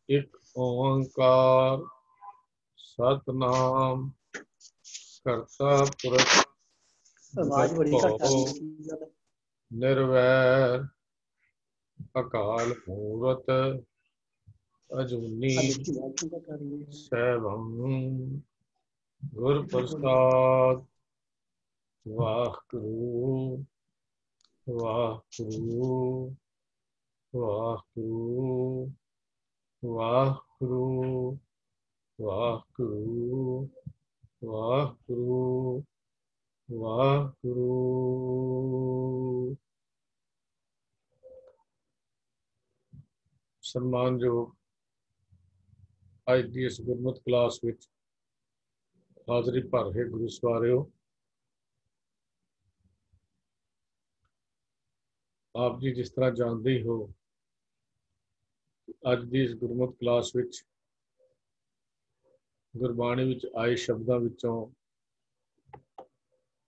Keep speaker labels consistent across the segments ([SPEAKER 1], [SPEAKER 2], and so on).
[SPEAKER 1] एक ओंकार सतनाम करता पुरख
[SPEAKER 2] आवाज बड़ी घट आ रही है।
[SPEAKER 1] निर्वैर अकाल मूरत अजूनी सैभं गुर प्रसाद वाहगुरु वाहगुरु वाहगुरु वाहगुरु वाहगुरु वाहगुरु वाहगुरु। सम्मानयोग ਅੱਜ ਦੀ ਇਸ ਗੁਰਮਤਿ ਕਲਾਸ ਵਿੱਚ ਹਾਜ਼ਰੀ ਭਰ ਰਹੇ ਗੁਰੂ ਸਵਾਰਿਓ, ਆਪ ਜੀ ਜਿਸ ਤਰ੍ਹਾਂ ਜਾਣਦੇ ਹੀ ਹੋ, ਅੱਜ ਦੀ ਇਸ ਗੁਰਮਤਿ ਕਲਾਸ ਵਿੱਚ ਗੁਰਬਾਣੀ ਵਿੱਚ ਆਏ ਸ਼ਬਦਾਂ ਵਿੱਚੋਂ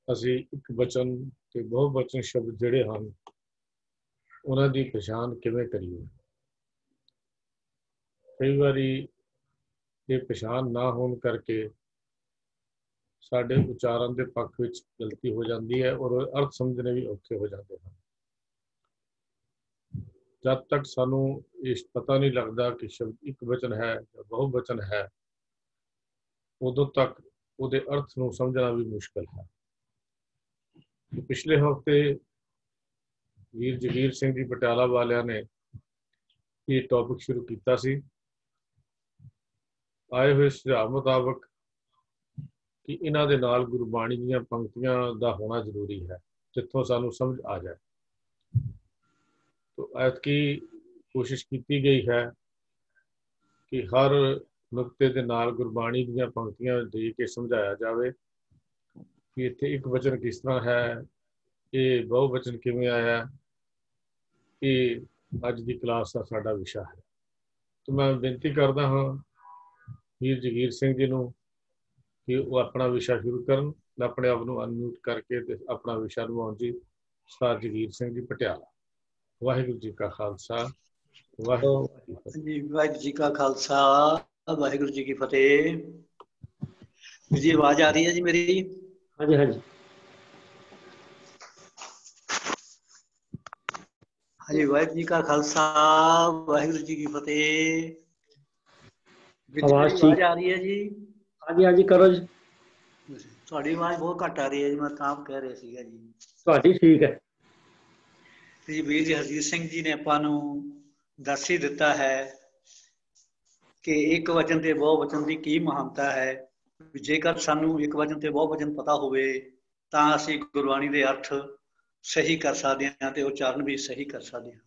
[SPEAKER 1] ਅਸੀਂ ਇੱਕ ਵਚਨ ਤੇ ਬਹੁ ਵਚਨ ਸ਼ਬਦ ਜਿਹੜੇ ਹਨ ਉਹਨਾਂ ਦੀ ਪਛਾਣ ਕਿਵੇਂ ਕਰੀਏ। ਕਈ ਵਾਰੀ ਇਹ ਪਛਾਣ ਨਾ ਹੋਣ ਕਰਕੇ ਸਾਡੇ ਉਚਾਰਨ ਦੇ ਪੱਖ ਵਿੱਚ ਗਲਤੀ ਹੋ ਜਾਂਦੀ ਹੈ ਔਰ ਅਰਥ ਸਮਝਣੇ ਵੀ ਔਖੇ ਹੋ ਜਾਂਦੇ ਹਨ। ਜਦ ਤੱਕ ਸਾਨੂੰ ਇਹ ਪਤਾ ਨਹੀਂ ਲੱਗਦਾ ਕਿ ਸ਼ਬਦ ਇੱਕ ਵਚਨ ਹੈ ਜਾਂ ਬਹੁ ਵਚਨ ਹੈ, ਉਦੋਂ ਤੱਕ ਉਹਦੇ ਅਰਥ ਨੂੰ ਸਮਝਣਾ ਵੀ ਮੁਸ਼ਕਲ ਹੈ। ਪਿਛਲੇ ਹਫ਼ਤੇ ਵੀਰ ਜਗੀਰ ਸਿੰਘ ਜੀ ਪਟਿਆਲਾ ਵਾਲਿਆਂ ਨੇ ਇਹ ਟੌਪਿਕ ਸ਼ੁਰੂ ਕੀਤਾ ਸੀ। ਆਏ ਹੋਏ ਸੁਝਾਅ ਮੁਤਾਬਕ ਕਿ ਇਹਨਾਂ ਦੇ ਨਾਲ ਗੁਰਬਾਣੀ ਦੀਆਂ ਪੰਕਤੀਆਂ ਦਾ ਹੋਣਾ ਜ਼ਰੂਰੀ ਹੈ, ਜਿੱਥੋਂ ਸਾਨੂੰ ਸਮਝ ਆ ਜਾਏ। ਤੋ ਐਤਕੀ ਕੋਸ਼ਿਸ਼ ਕੀਤੀ ਗਈ ਹੈ ਕਿ ਹਰ ਨੁਕਤੇ ਦੇ ਨਾਲ ਗੁਰਬਾਣੀ ਦੀਆਂ ਪੰਕਤੀਆਂ ਦੇ ਕੇ ਸਮਝਾਇਆ ਜਾਵੇ ਕਿ ਇੱਥੇ ਇੱਕ ਵਚਨ ਕਿਸ ਤਰ੍ਹਾਂ ਹੈ, ਇਹ ਬਹੁ ਵਚਨ ਕਿਵੇਂ ਆਇਆ। ਇਹ ਅੱਜ ਦੀ ਕਲਾਸ ਦਾ ਸਾਡਾ ਵਿਸ਼ਾ ਹੈ। ਤੋ ਮੈਂ ਬੇਨਤੀ ਕਰਦਾ ਹਾਂ ਵੀਰ ਜਗੀਰ ਸਿੰਘ ਜੀ ਨੂੰ ਕਿ ਉਹ ਆਪਣਾ ਵਿਸ਼ਾ ਸ਼ੁਰੂ ਕਰਨ। ਆਪਣੇ ਆਪ ਨੂੰ ਅਨਮਿਊਟ ਕਰਕੇ ਤੇ ਆਪਣਾ ਵਿਸ਼ਾ ਨਿਭਾਉਣ ਜੀ। ਉਸਤਾਦ ਜਗੀਰ ਸਿੰਘ ਜੀ ਪਟਿਆਲਾ। ਵਾਹਿਗੁਰੂ ਜੀ ਕਾ ਖਾਲਸਾ,
[SPEAKER 2] ਵਾਹਿਗੁਰੂ ਜੀ ਕਾ ਖਾਲਸਾ, ਵਾਹਿਗੁਰੂ ਜੀ ਕੀ ਫਤਿਹ। ਜੀ ਆਵਾਜ਼ ਆ ਰਹੀ ਹੈ ਜੀ ਮੇਰੀ?
[SPEAKER 3] ਹਾਂਜੀ ਹਾਂਜੀ
[SPEAKER 2] ਹਾਂਜੀ। ਵਾਹਿਗੁਰੂ ਜੀ ਕਾ ਖਾਲਸਾ, ਵਾਹਿਗੁਰੂ ਜੀ ਕੀ ਫਤਿਹ।
[SPEAKER 3] ਆਵਾਜ਼ ਠੀਕ
[SPEAKER 2] ਆ ਰਹੀ ਹੈ ਜੀ?
[SPEAKER 3] ਹਾਂਜੀ ਹਾਂਜੀ ਕਰੋ ਜੀ।
[SPEAKER 2] ਤੁਹਾਡੀ ਆਵਾਜ਼ ਬਹੁਤ ਘੱਟ ਆ ਰਹੀ ਹੈ ਜੀ, ਮੈਂ ਤਾਂ ਕਹਿ ਰਿਹਾ ਸੀਗਾ ਜੀ।
[SPEAKER 3] ਤੁਹਾਡੀ ਠੀਕ ਹੈ
[SPEAKER 2] ਜੀ। ਵੀਰ ਜੀ ਹਰਜੀਤ ਸਿੰਘ ਜੀ ਨੇ ਆਪਾਂ ਨੂੰ ਦੱਸ ਹੀ ਦਿੱਤਾ ਹੈ ਕਿ ਇੱਕ ਵਚਨ ਤੇ ਬਹੁ ਵਚਨ ਦੀ ਕੀ ਮਹਾਨਤਾ ਹੈ। ਜੇਕਰ ਸਾਨੂੰ ਇੱਕ ਵਚਨ ਤੇ ਬਹੁ ਵਚਨ ਪਤਾ ਹੋਵੇ ਤਾਂ ਅਸੀਂ ਗੁਰਬਾਣੀ ਦੇ ਅਰਥ ਸਹੀ ਕਰ ਸਕਦੇ ਹਾਂ ਤੇ ਉਚਾਰਨ ਵੀ ਸਹੀ ਕਰ ਸਕਦੇ ਹਾਂ।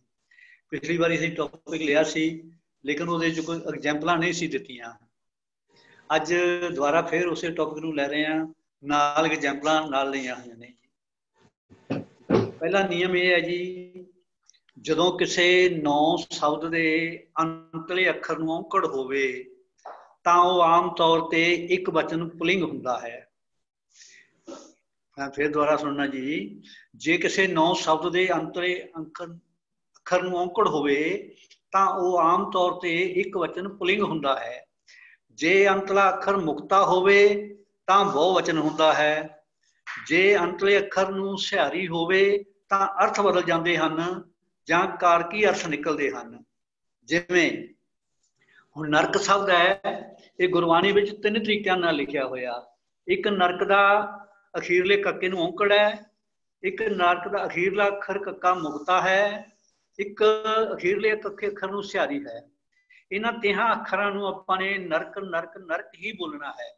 [SPEAKER 2] ਪਿਛਲੀ ਵਾਰੀ ਅਸੀਂ ਟੌਪਿਕ ਲਿਆ ਸੀ ਲੇਕਿਨ ਉਹਦੇ 'ਚ ਕੋਈ ਐਗਜ਼ਾਮਪਲਾਂ ਨਹੀਂ ਸੀ ਦਿੱਤੀਆਂ। ਅੱਜ ਦੁਬਾਰਾ ਫਿਰ ਉਸੇ ਟੌਪਿਕ ਨੂੰ ਲੈ ਰਹੇ ਹਾਂ, ਨਾਲ ਐਗਜ਼ਾਮਪਲਾਂ ਨਾਲ ਲਈਆਂ ਹੋਈਆਂ ਨੇ। ਪਹਿਲਾ ਨਿਯਮ ਇਹ ਹੈ ਜੀ, ਜਦੋਂ ਕਿਸੇ 9 ਸ਼ਬਦ ਦੇ ਅੰਤਲੇ ਅੱਖਰ ਨੂੰ ਔਂਕੜ ਹੋਵੇ ਤਾਂ ਉਹ ਆਮ ਤੌਰ ਤੇ ਇੱਕ ਵਚਨ ਪੁਲਿੰਗ ਹੁੰਦਾ ਹੈ। ਮੈਂ ਫਿਰ ਦੁਬਾਰਾ ਸੁਣਨਾ ਜੀ। ਜੇ ਕਿਸੇ 9 ਸ਼ਬਦ ਦੇ ਅੰਤਲੇ ਅੱਖਰ ਨੂੰ ਔਂਕੜ ਹੋਵੇ ਤਾਂ ਉਹ ਆਮ ਤੌਰ ਤੇ ਇੱਕ ਵਚਨ ਪੁਲਿੰਗ ਹੁੰਦਾ ਹੈ। ਜੇ ਅੰਤਲਾ ਅੱਖਰ ਮੁਕਤਾ ਹੋਵੇ ਤਾਂ ਬਹੁ ਵਚਨ ਹੁੰਦਾ ਹੈ। ਜੇ ਅੰਤਲੇ ਅੱਖਰ ਨੂੰ ਸਿਹਾਰੀ ਹੋਵੇ ਤਾਂ ਅਰਥ ਬਦਲ ਜਾਂਦੇ ਹਨ ਜਾਂ ਕਾਰਕੀ ਅਰਥ ਨਿਕਲਦੇ ਹਨ। ਜਿਵੇਂ ਹੁਣ ਨਰਕ ਸ਼ਬਦ ਹੈ, ਇਹ ਗੁਰਬਾਣੀ ਵਿੱਚ 3 ਤਰੀਕਿਆਂ ਨਾਲ ਲਿਖਿਆ ਹੋਇਆ। ਇੱਕ ਨਰਕ ਦਾ ਅਖੀਰਲੇ ਕੱਕੇ ਨੂੰ ਔਂਕੜ ਹੈ, ਇੱਕ ਨਰਕ ਦਾ ਅਖੀਰਲਾ ਅੱਖਰ ਕੱਕਾ ਮੁਕਤਾ ਹੈ, ਇੱਕ ਅਖੀਰਲੇ ਅੱਖਰ ਨੂੰ ਸਿਹਾਰੀ ਹੈ। ਇਹਨਾਂ 3 ਅੱਖਰਾਂ ਨੂੰ ਆਪਾਂ ਨੇ ਨਰਕ ਨਰਕ ਨਰਕ ਹੀ ਬੋਲਣਾ ਹੈ।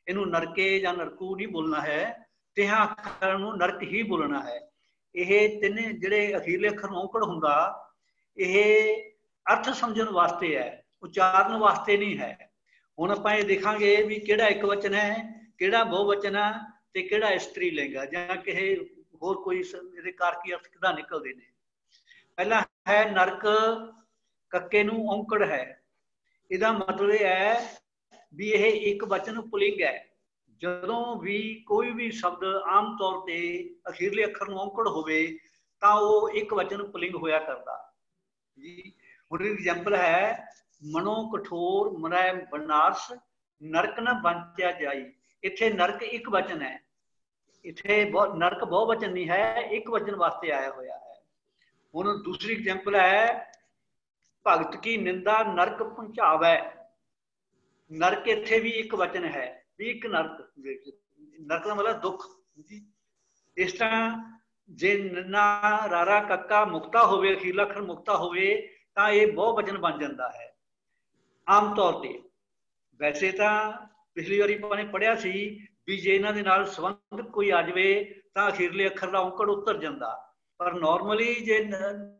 [SPEAKER 2] ਇਹਨੂੰ ਨਰਕੇ ਜਾਂ ਨਰਕੂ ਨਹੀਂ ਬੋਲਣਾ ਹੈ। 3 ਅੱਖਰਾਂ ਨੂੰ ਨਰਕ ਹੀ ਬੋਲਣਾ ਹੈ। ਇਹ 3 ਜਿਹੜੇ ਅਖੀਰਲੇ ਅੱਖਰ ਨੂੰ ਔਂਕੜ ਹੁੰਦਾ, ਇਹ ਅਰਥ ਸਮਝਣ ਵਾਸਤੇ ਹੈ, ਉਚਾਰਨ ਵਾਸਤੇ ਨਹੀਂ ਹੈ। ਹੁਣ ਆਪਾਂ ਇਹ ਦੇਖਾਂਗੇ ਵੀ ਕਿਹੜਾ ਇੱਕ ਵਚਨ ਹੈ, ਕਿਹੜਾ ਬਹੁ ਵਚਨ ਹੈ ਤੇ ਕਿਹੜਾ ਇਸਤਰੀ ਲਿੰਗ ਹੈ ਜਾਂ ਕਿਸੇ ਹੋਰ ਕੋਈ ਇਹਦੇ ਕਾਰਕੀ ਅਰਥ ਕਿੱਦਾਂ ਨਿਕਲਦੇ ਨੇ। ਪਹਿਲਾ ਹੈ ਨਰਕ, ਕੱਕੇ ਨੂੰ ਔਂਕੜ ਹੈ। ਇਹਦਾ ਮਤਲਬ ਇਹ ਹੈ ਵੀ ਇਹ ਇੱਕ ਵਚਨ ਪੁਲਿੰਗ ਹੈ। ਜਦੋਂ ਵੀ ਕੋਈ ਵੀ ਸ਼ਬਦ ਆਮ ਤੌਰ ਤੇ ਅਖੀਰਲੇ ਅੱਖਰ ਨੂੰ ਔਂਕੜ ਹੋਵੇ ਤਾਂ ਉਹ ਇੱਕ ਵਚਨ ਪੁਲਿੰਗ ਹੋਇਆ ਕਰਦਾ ਜੀ। ਹੁਣ ਐਗਜ਼ਾਮਪਲ ਹੈ ਮਨੋ ਕਠੋਰ ਮਰੈ ਬਨਾਰਸ ਨਰਕ ਨਾ ਬੰਚਿਆ ਜਾਈ। ਇੱਥੇ ਨਰਕ ਇੱਕ ਵਚਨ ਹੈ, ਇੱਥੇ ਨਰਕ ਬਹੁ ਵਚਨ ਨਹੀਂ ਹੈ, ਇੱਕ ਵਚਨ ਵਾਸਤੇ ਆਇਆ ਹੋਇਆ ਹੈ। ਹੁਣ ਦੂਸਰੀ ਐਗਜ਼ਾਮਪਲ ਹੈ, ਭਗਤ ਕੀ ਨਿੰਦਾ ਨਰਕ ਪਹੁੰਚਾਵੈ। ਨਰਕ ਇੱਥੇ ਵੀ ਇੱਕ ਵਚਨ ਹੈ, ਵੀ ਇੱਕ ਨਰਕ, ਨਰਕ ਦਾ ਮਤਲਬ ਦੁੱਖ ਜੀ। ਇਸ ਤਰ੍ਹਾਂ ਜੇ ਨਿੰਨਾ ਰਾਰਾ ਕੱਕਾ ਮੁਕਤਾ ਹੋਵੇ, ਅਖੀਰਲਾ ਅੱਖਰ ਮੁਕਤਾ ਹੋਵੇ, ਤਾਂ ਇਹ ਬਹੁ ਵਚਨ ਬਣ ਜਾਂਦਾ ਹੈ ਆਮ ਤੌਰ ਤੇ। ਵੈਸੇ ਤਾਂ ਪਿਛਲੀ ਵਾਰੀ ਆਪਾਂ ਨੇ ਪੜ੍ਹਿਆ ਸੀ ਵੀ ਜੇ ਇਹਨਾਂ ਦੇ ਨਾਲ ਸੰਬੰਧ ਕੋਈ ਆ ਜਾਵੇ ਤਾਂ ਅਖੀਰਲੇ ਅੱਖਰ ਦਾ ਔਂਕੜ ਉਤਰ ਜਾਂਦਾ, ਪਰ ਨਾਰਮਲੀ ਜੇ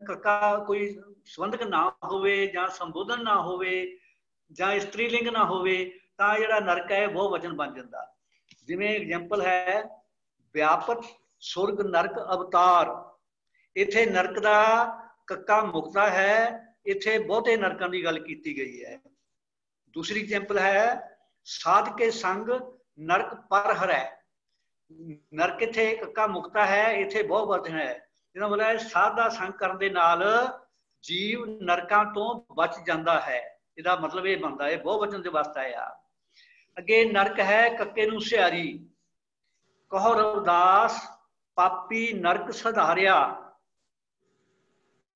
[SPEAKER 2] ਕੱਕਾ ਕੋਈ ਸੰਬੰਧਕ ਨਾ ਹੋਵੇ ਜਾਂ ਸੰਬੋਧਨ ਨਾ ਹੋਵੇ ਜਾਂ ਇਸਤਰੀ ਲਿੰਗ ਨਾ ਹੋਵੇ ਤਾਂ ਜਿਹੜਾ ਨਰਕ ਹੈ ਬਹੁ ਵਚਨ ਬਣ ਜਾਂਦਾ। ਜਿਵੇਂ ਐਗਜ਼ਾਮਪਲ ਹੈ, ਵਿਆਪਤ ਸੁਰਗ ਨਰਕ ਅਵਤਾਰ। ਇੱਥੇ ਨਰਕ ਦਾ ਕੱਕਾ ਮੁਕਤਾ ਹੈ, ਇੱਥੇ ਬਹੁਤੇ ਨਰਕਾਂ ਦੀ ਗੱਲ ਕੀਤੀ ਗਈ ਹੈ। ਦੂਸਰੀ ਐਗਜ਼ਾਮਪਲ ਹੈ, ਸਾਧ ਕੇ ਸੰਗ ਨਰਕ ਪਰ ਹਰੈ। ਨਰਕ ਇੱਥੇ ਕੱਕਾ ਮੁਕਤਾ ਹੈ, ਇੱਥੇ ਬਹੁ ਵਚਨ ਹੈ। ਇਹਦਾ ਮਤਲਬ ਹੈ ਸਾਧ ਦਾ ਸੰਗ ਕਰਨ ਦੇ ਨਾਲ ਜੀਵ ਨਰਕਾਂ ਤੋਂ ਬਚ ਜਾਂਦਾ ਹੈ। ਇਹਦਾ ਮਤਲਬ ਇਹ ਬਣਦਾ ਹੈ ਬਹੁ ਵਚਨ ਦੇ ਵਾਸਤੇ ਆਇਆ। ਅੱਗੇ ਨਰਕ ਹੈ ਕੱਕੇ ਨੂੰ ਸਿਹਾਰੀ। ਕਹੋ ਰਵਿਦਾਸ ਪਾਪੀ ਨਰਕ ਸਧਾਰਿਆ।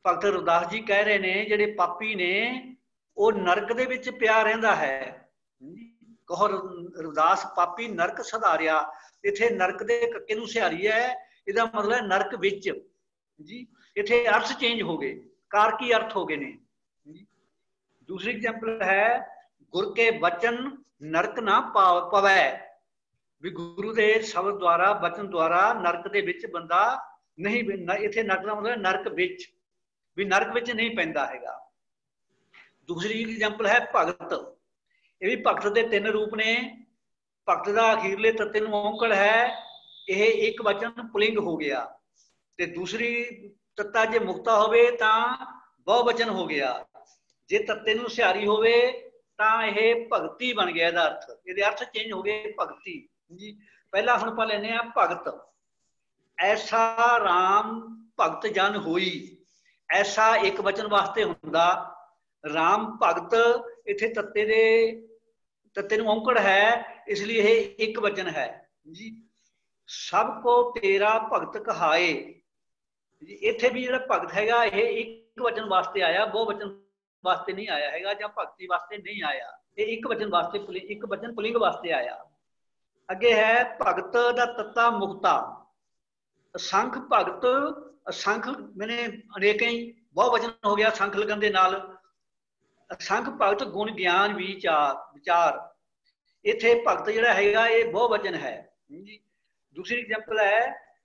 [SPEAKER 2] ਭਗਤ ਰਵਿਦਾਸ ਜੀ ਕਹਿ ਰਹੇ ਨੇ ਜਿਹੜੇ ਪਾਪੀ ਨੇ ਉਹ ਨਰਕ ਦੇ ਵਿੱਚ ਪਿਆ ਰਹਿੰਦਾ ਹੈ। ਕਹੋ ਰਵਿਦਾਸ ਪਾਪੀ ਨਰਕ ਸਧਾਰਿਆ। ਇੱਥੇ ਨਰਕ ਦੇ ਕੱਕੇ ਨੂੰ ਸਿਹਾਰੀ ਹੈ, ਇਹਦਾ ਮਤਲਬ ਹੈ ਨਰਕ ਵਿੱਚ ਜੀ। ਇੱਥੇ ਅਰਥ ਚੇਂਜ ਹੋ ਗਏ, ਕਾਰਕੀ ਅਰਥ ਹੋ ਗਏ ਨੇ। ਦੂਸਰੀ ਐਗਜ਼ਾਮਪਲ ਹੈ, ਗੁਰ ਕੇ ਬਚਨ ਨਰਕ ਨਾ ਪਵੈ। ਵੀ ਗੁਰੂ ਦੇ ਸ਼ਬਦ ਦੁਆਰਾ, ਬਚਨ ਦੁਆਰਾ ਨਰਕ ਦੇ ਵਿੱਚ ਬੰਦਾ ਨਹੀਂ, ਇੱਥੇ ਨਰਕ ਦਾ ਮਤਲਬ ਨਰਕ ਵਿੱਚ, ਵੀ ਨਰਕ ਵਿੱਚ ਨਹੀਂ ਪੈਂਦਾ ਹੈਗਾ। ਦੂਸਰੀ ਐਗਜ਼ਾਮਪਲ ਹੈ ਭਗਤ। ਇਹ ਵੀ ਭਗਤ ਦੇ ਤਿੰਨ ਰੂਪ ਨੇ। ਭਗਤ ਦਾ ਅਖੀਰਲੇ ਤੱਤੇ ਨੂੰ ਔਂਕੜ ਹੈ, ਇਹ ਇੱਕ ਵਚਨ ਪੁਲਿੰਗ ਹੋ ਗਿਆ। ਤੇ ਦੂਸਰੀ ਤੱਤਾ ਜੇ ਮੁਕਤਾ ਹੋਵੇ ਤਾਂ ਬਹੁ ਵਚਨ ਹੋ ਗਿਆ। ਜੇ ਤੱਤੇ ਨੂੰ ਸਿਹਾਰੀ ਹੋਵੇ ਤਾਂ ਇਹ ਭਗਤੀ ਬਣ ਗਿਆ, ਇਹਦਾ ਅਰਥ, ਇਹਦੇ ਅਰਥ ਚੇਂਜ ਹੋ ਗਏ ਭਗਤੀ ਜੀ। ਪਹਿਲਾਂ ਹੁਣ ਆਪਾਂ ਲੈਂਦੇ ਹਾਂ ਭਗਤ। ਐਸਾ ਰਾਮ ਭਗਤ ਜਨ ਹੋਈ। ਐਸਾ ਇੱਕ ਵਚਨ ਵਾਸਤੇ ਹੁੰਦਾ। ਰਾਮ ਭਗਤ ਇੱਥੇ ਤੱਤੇ ਨੂੰ ਔਂਕੜ ਹੈ, ਇਸ ਲਈ ਇਹ ਇੱਕ ਵਚਨ ਹੈ ਜੀ। ਸਭ ਕੋ ਤੇਰਾ ਭਗਤ ਕਹਾਏ ਜੀ। ਇੱਥੇ ਵੀ ਜਿਹੜਾ ਭਗਤ ਹੈਗਾ ਇਹ ਇੱਕ ਵਚਨ ਵਾਸਤੇ ਆਇਆ, ਬਹੁ ਵਚਨ ਵਾਸਤੇ ਨਹੀਂ ਆਇਆ ਹੈਗਾ, ਜਾਂ ਭਗਤੀ ਵਾਸਤੇ ਨਹੀਂ ਆਇਆ। ਇਹ ਇੱਕ ਵਚਨ ਵਾਸਤੇ, ਇੱਕ ਵਚਨ ਪੁਲਿੰਗ ਵਾਸਤੇ ਆਇਆ। ਅੱਗੇ ਹੈ ਭਗਤ ਦਾ ਤੱਤਾ ਮੁਕਤਾ। ਅਸੰਖ ਭਗਤ, ਅਸੰਖ ਮੈਨੇ ਅਨੇਕਾਂ ਹੀ ਬਹੁ ਵਚਨ ਹੋ ਗਿਆ ਸੰਖ ਲੱਗਣ ਦੇ ਨਾਲ। ਅਸੰਖ ਭਗਤ ਗੁਣ ਗਿਆਨ ਵਿਚਾਰ। ਇੱਥੇ ਭਗਤ ਜਿਹੜਾ ਹੈਗਾ ਇਹ ਬਹੁ ਵਚਨ ਹੈ ਜੀ। ਦੂਸਰੀ ਐਗਜ਼ਾਮਪਲ ਹੈ,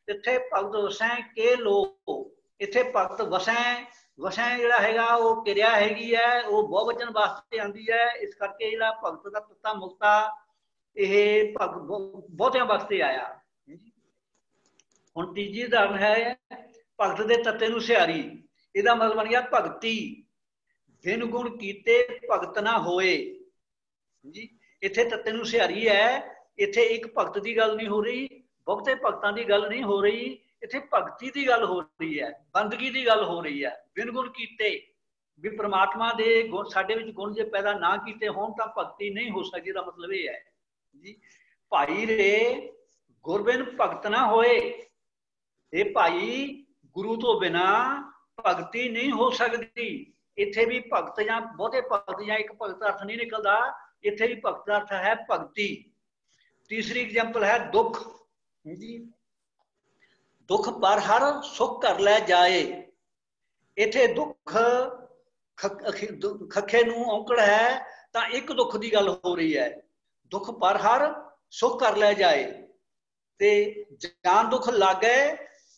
[SPEAKER 2] ਇੱਥੇ ਭਗਤ ਵਸੈ ਕੇ ਲੋ। ਇੱਥੇ ਭਗਤ ਵਸੈ ਜਿਹੜਾ ਹੈਗਾ ਉਹ ਕਿਰਿਆ ਹੈਗੀ ਹੈ, ਉਹ ਬਹੁ ਵਚਨ ਵਾਸਤੇ ਆਉਂਦੀ ਹੈ। ਇਸ ਕਰਕੇ ਜਿਹੜਾ ਭਗਤ ਦਾ ਤੱਤਾ ਮੁਕਤਾ ਇਹ ਬਹੁਤਿਆਂ ਵਾਸਤੇ ਆਇਆ। ਹੁਣ ਤੀਜੀ ਉਦਾਹਰਨ ਹੈ, ਭਗਤ ਦੇ ਤੱਤੇ ਨੂੰ ਸਿਹਾਰੀ। ਇਹਦਾ ਮਤਲਬ ਬਣ ਗਿਆ ਭਗਤੀ। ਬਿਨ ਗੁਣ ਕੀਤੇ ਭਗਤ ਨਾ ਹੋਏ ਜੀ। ਇੱਥੇ ਤੱਤੇ ਨੂੰ ਸਿਹਾਰੀ ਹੈ, ਇੱਥੇ ਇੱਕ ਭਗਤ ਦੀ ਗੱਲ ਨਹੀਂ ਹੋ ਰਹੀ, ਬਹੁਤੇ ਭਗਤਾਂ ਦੀ ਗੱਲ ਨਹੀਂ ਹੋ ਰਹੀ, ਇੱਥੇ ਭਗਤੀ ਦੀ ਗੱਲ ਹੋ ਰਹੀ ਹੈ, ਬੰਦਗੀ ਦੀ ਗੱਲ ਹੋ ਰਹੀ ਹੈ। ਬਿਨ ਗੁਣ ਕੀਤੇ, ਵੀ ਪ੍ਰਮਾਤਮਾ ਦੇ ਗੁਣ ਸਾਡੇ ਵਿੱਚ ਗੁਣ ਜੇ ਪੈਦਾ ਨਾ ਕੀਤੇ ਹੋਣ ਤਾਂ ਭਗਤੀ ਨਹੀਂ ਹੋ ਸਕਦੀ। ਦਾ ਮਤਲਬ ਇਹ ਹੈ ਜੀ। ਭਾਈ ਰੇ ਗੁਰਬਿਨ ਭਗਤ ਨਾ ਹੋਏ। ਇਹ ਭਾਈ ਗੁਰੂ ਤੋਂ ਬਿਨਾ ਭਗਤੀ ਨਹੀਂ ਹੋ ਸਕਦੀ। ਇੱਥੇ ਵੀ ਭਗਤ ਜਾਂ ਬਹੁਤੇ ਭਗਤ ਜਾਂ ਇੱਕ ਭਗਤ ਅਰਥ ਨਹੀਂ ਨਿਕਲਦਾ, ਇੱਥੇ ਵੀ ਭਗਤ ਦਾ ਅਰਥ ਹੈ ਭਗਤੀ। ਤੀਸਰੀ ਐਗਜ਼ਾਮਪਲ ਹੈ ਦੁੱਖ ਜੀ। ਦੁੱਖ ਪਰ ਹਰ ਸੁੱਖ ਕਰ ਲੈ ਜਾਏ। ਇੱਥੇ ਦੁੱਖ ਖੱਖੇ ਨੂੰ ਔਂਕੜ ਹੈ ਤਾਂ ਇੱਕ ਦੁੱਖ ਦੀ ਗੱਲ ਹੋ ਰਹੀ ਹੈ। ਦੁੱਖ ਪਰ ਹਰ ਸੁੱਖ ਕਰ ਲੈ ਜਾਏ। ਤੇ ਜਾਨ ਦੁੱਖ ਲਾਗੇ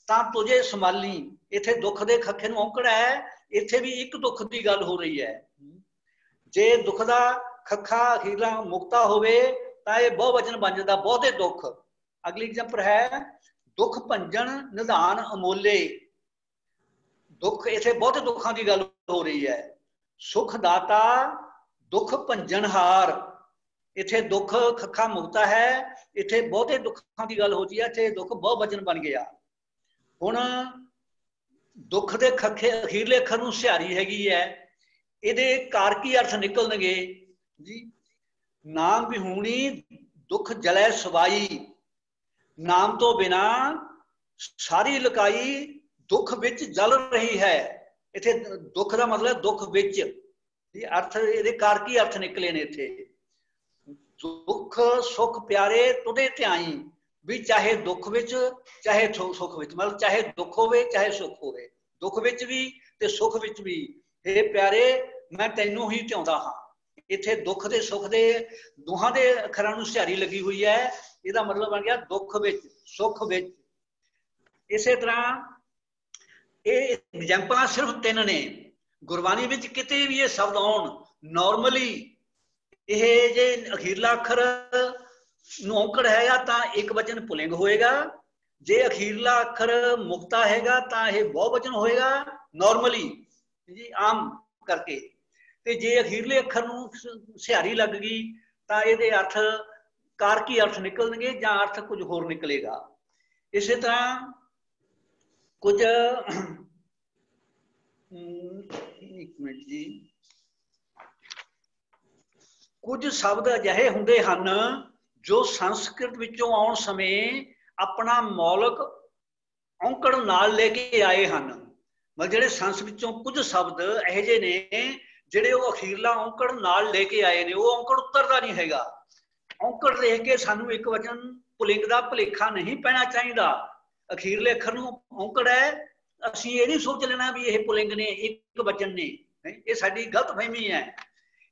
[SPEAKER 2] ਤਾਂ ਤੁਝੇ ਸੰਭਾਲੀ। ਇੱਥੇ ਦੁੱਖ ਦੇ ਖੱਖੇ ਨੂੰ ਔਂਕੜ ਹੈ, ਇੱਥੇ ਵੀ ਇੱਕ ਦੁੱਖ ਦੀ ਗੱਲ ਹੋ ਰਹੀ ਹੈ। ਜੇ ਦੁੱਖ ਦਾ ਖੱਖਾ ਅਖੀਰਲਾ ਮੁਕਤਾ ਹੋਵੇ ਤਾਂ ਇਹ ਬਹੁ ਵਚਨ ਬਣ ਜਾਂਦਾ, ਬਹੁਤੇ ਦੁੱਖ। ਅਗਲੀ ਐਗਜ਼ਾਮਪਲ ਹੈ ਦੁੱਖ ਭੰਜਨ ਨਿਧਾਨ ਅਮੋਲੇ। ਦੁੱਖ, ਇੱਥੇ ਬਹੁਤੇ ਦੁੱਖਾਂ ਦੀ ਗੱਲ ਹੋ ਰਹੀ ਹੈ। ਸੁਖ ਦਾਤਾ ਦੁੱਖ ਭੰਜਨਹਾਰ। ਇੱਥੇ ਦੁੱਖ ਖੱਖਾ ਮੁਕਤਾ ਹੈ, ਇੱਥੇ ਬਹੁਤੇ ਦੁੱਖਾਂ ਦੀ ਗੱਲ ਹੋ ਰਹੀ ਹੈ, ਇੱਥੇ ਦੁੱਖ ਬਹੁ ਵਚਨ ਬਣ ਗਿਆ। ਹੁਣ ਦੁੱਖ ਦੇ ਖੱਖੇ ਅਖੀਰਲੇ ਅੱਖਰ ਨੂੰ ਸਿਹਾਰੀ ਹੈਗੀ ਹੈ, ਇਹਦੇ कारकी अर्थ निकलणगे जी। नाम विहूणी दुख जलै सवाई, नाम तो बिना सारी लुकाई दुख विच जल रही है। इत्थे दुख का मतलब दुख विच अर्थ, ਇਹਦੇ कारकी अर्थ निकले ने इत्थे। दुख सुख प्यारे तुदे ध्याई, भी चाहे दुख विच चाहे सुख विच, मतलब चाहे दुख होवे चाहे सुख होवे, दुख विच भी ते सुख विच भी, हे प्यारे मैं तैनू ही ध्याउंदा हां। इत्थे दुख दे सुख दे दोहां दे अखरां नूं सिहारी लगी हुई है। ਇਹਦਾ मतलब बन गया दुख विच सुख विच। इसे तरह ये एग्जाम्पल सिर्फ 3 ने, गुरबाणी विच किते भी ये शब्द आउण नॉर्मली ये जे अखीरला अखर नूं औंकड़ हैगा तां एक वचन पुलिंग होएगा, जे अखीरला अखर मुक्ता हैगा तां ये बहुवचन होएगा नॉर्मली जी, आम करके। ते जे अखीरले अखर नूं सिहारी लग गई तां इहदे अर्थ कारकी अर्थ निकलणगे जां अर्थ कुछ होर निकलेगा। इसे तरह कुछ एक मिनट जी, कुछ शब्द अजिहे हुंदे हन जो संस्कृत विचों आउण समय अपना मौलिक औंकड़ नाल लेके आए हन। मतलब जिहड़े संस्कृत विचों कुछ शब्द इहो जिहे ने जिहड़े वो अखीरला औंकड़ नाल लेके आए ने, वो औंकड़ उतरदा नहीं हैगा। औंकड़ देख के सानू एक वचन पुलिंग दा भुलेखा नहीं पैना चाहिदा। अखीरले अखर नूं औंकड़ है, असीं ये नहीं सोच लेना भी ये पुलिंग ने एक वचन ने, ये साडी गलत फहमी है।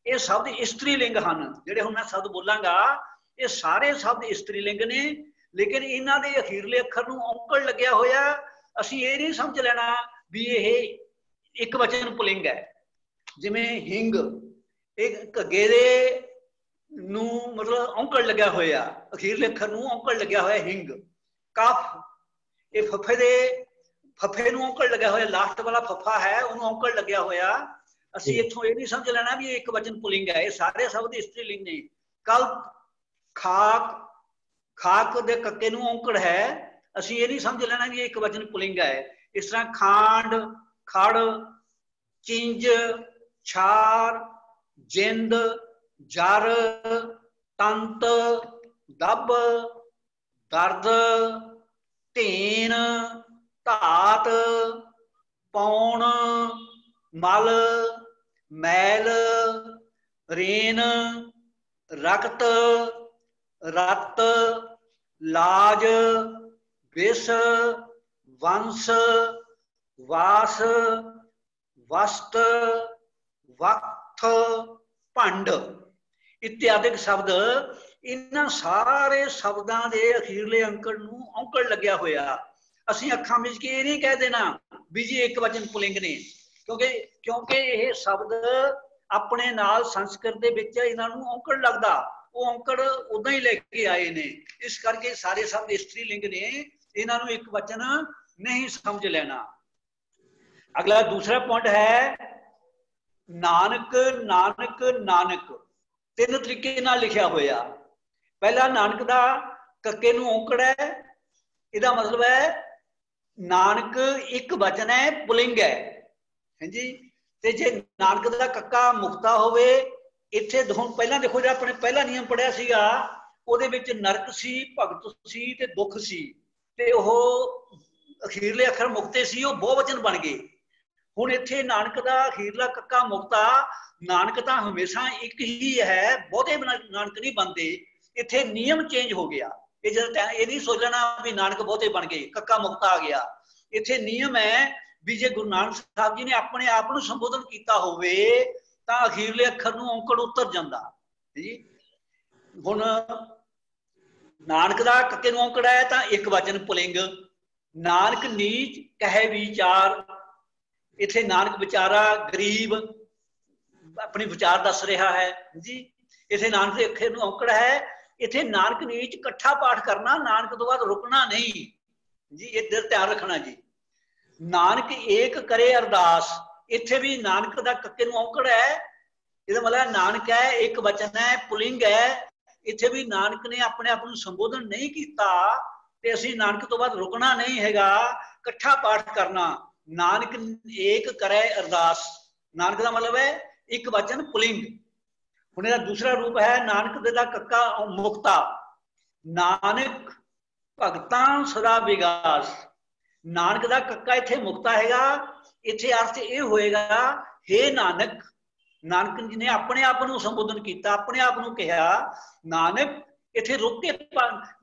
[SPEAKER 2] ये शब्द इस्त्री लिंग हैं, जिहड़े हुण मैं शब्द बोलांगा ये सारे शब्द इस्त्री लिंग ने, लेकिन इन्हां दे अखीरले अखर नूं औंकड़ लग्या होया, असीं ये नहीं समझ लेना भी ये एक वचन पुलिंग है। जिवें हिंग, एक घगे दे नूं मतलब औंकड़ लग्या होया, अखीरले अखर नूं औंकड़ लग्या होया हिंग। कफ, ये फफे दे फफे नूं औंकड़ लग्या होया, लास्ट वाला फफा है उन्होंने औंकड़ लग्या होया। असीं इत्थों ये नहीं समझ लेना भी एक वचन पुलिंग है, ये सारे शब्द इस्त्री लिंग ने। कल्प, खाक, खाक दे कक्के नूं औंकड़ है, असीं ये नहीं समझ लेना भी एक वचन पुलिंग है। इस तरह खांड, खड़, चिंज, छार, जिंद, जर, तंत, दब, दर्द, ढेन, धात, पौण, मल, मैल, रेन, रक्त, रत, लाज, विष, वंश, वास, वस्त, वक्त, भंड इत्यादि शब्द, इन्हां सारे शब्दां दे अखीरले अंकड़ नूं औंकड़ लग्या होया। असीं अखां विच के नहीं कह देना भी जी एक वचन पुलिंग ने, क्योंकि ये शब्द अपने नाल संस्कृत दे विच इन्हां नूं औंकड़ लगदा, वो औंकड़ उदां ही लेके आए ने। इस करके सारे शब्द इस्त्री लिंग ने, इन्हां नूं एक वचन नहीं समझ लेना। अगला दूसरा पॉइंट है नानक, नानक, नानक 3 तरीके नाल लिखिया होया। पहला नानक दा कक्के नूं औंकड़ है, इहदा मतलब है नानक एक वचन है, पुलिंग है जी। ते जे नानक दा कक्का मुक्ता होवे, इत्थे हुण पहला देखो जो अपने पहला नियम पढ़िया सीगा, ਉਹਦੇ ਵਿੱਚ नरक सी, भगत सी ते दुख सी, ते ਉਹ अखीरले अखर मुक्ते सी, ਉਹ बहुवचन बन गए। हुण इत्थे नानक दा अखीरला कक्का मुक्ता, नानक तां हमेशा एक ही है, बहुते नानक नहीं बनते। इत्थे नियम चेंज हो गया। ये नहीं सोच लेना भी नानक बहुते बन गए, कक्का मुक्ता आ गया। इत्थे नियम है भी जे गुरु नानक साहब जी ने अपने आप को संबोधन किया होवे तां अखीरले अखर नूं औंकड़ उतर जांदा जी। हुण नानक दा कक्के नूं औंकड़ है तां एक वचन पुलिंग। नानक नीच कहे विचार, इत्थे नानक विचारा गरीब अपने विचार दस रहा है जी। इत्थे नानक दे अखर नूं औंकड़ है, इत्थे नानक नीच इकट्ठा पाठ करना, नानक तो बाद रुकना नहीं जी, इधर ध्यान रखना जी। नानक एक करे अरदास, इत्थे भी नानक दा कक्के नूं औंकड़ है, इहदा मतलब नानक है एक वचन है, पुलिंग है। इत्थे भी नानक ने अपने आप को संबोधन नहीं किया, ते असीं नानक तो बाद रुकना नहीं हैगा, इकट्ठा पाठ करना। नानक एक करे अरदास, नानक दा मतलब है ਇੱਕ ਵਚਨ ਪੁਲਿੰਗ। ਹੁਣ ਇਹਦਾ ਦੂਸਰਾ ਰੂਪ ਹੈ ਨਾਨਕ ਦੇ ਦਾ ਕੱਕਾ ਮੁਕਤਾ, ਨਾਨਕ ਭਗਤਾਂ ਸਦਾ ਵਿਗਾਸ। ਨਾਨਕ ਦਾ ਕੱਕਾ ਇੱਥੇ ਮੁਕਤਾ ਹੈਗਾ, ਇੱਥੇ ਅਰਥ ਇਹ ਹੋਏਗਾ ਹੇ ਨਾਨਕ। ਨਾਨਕ ਜੀ ਨੇ ਆਪਣੇ ਆਪ ਨੂੰ ਸੰਬੋਧਨ ਕੀਤਾ, ਆਪਣੇ ਆਪ ਨੂੰ ਕਿਹਾ ਨਾਨਕ। ਇੱਥੇ ਰੁਕ ਕੇ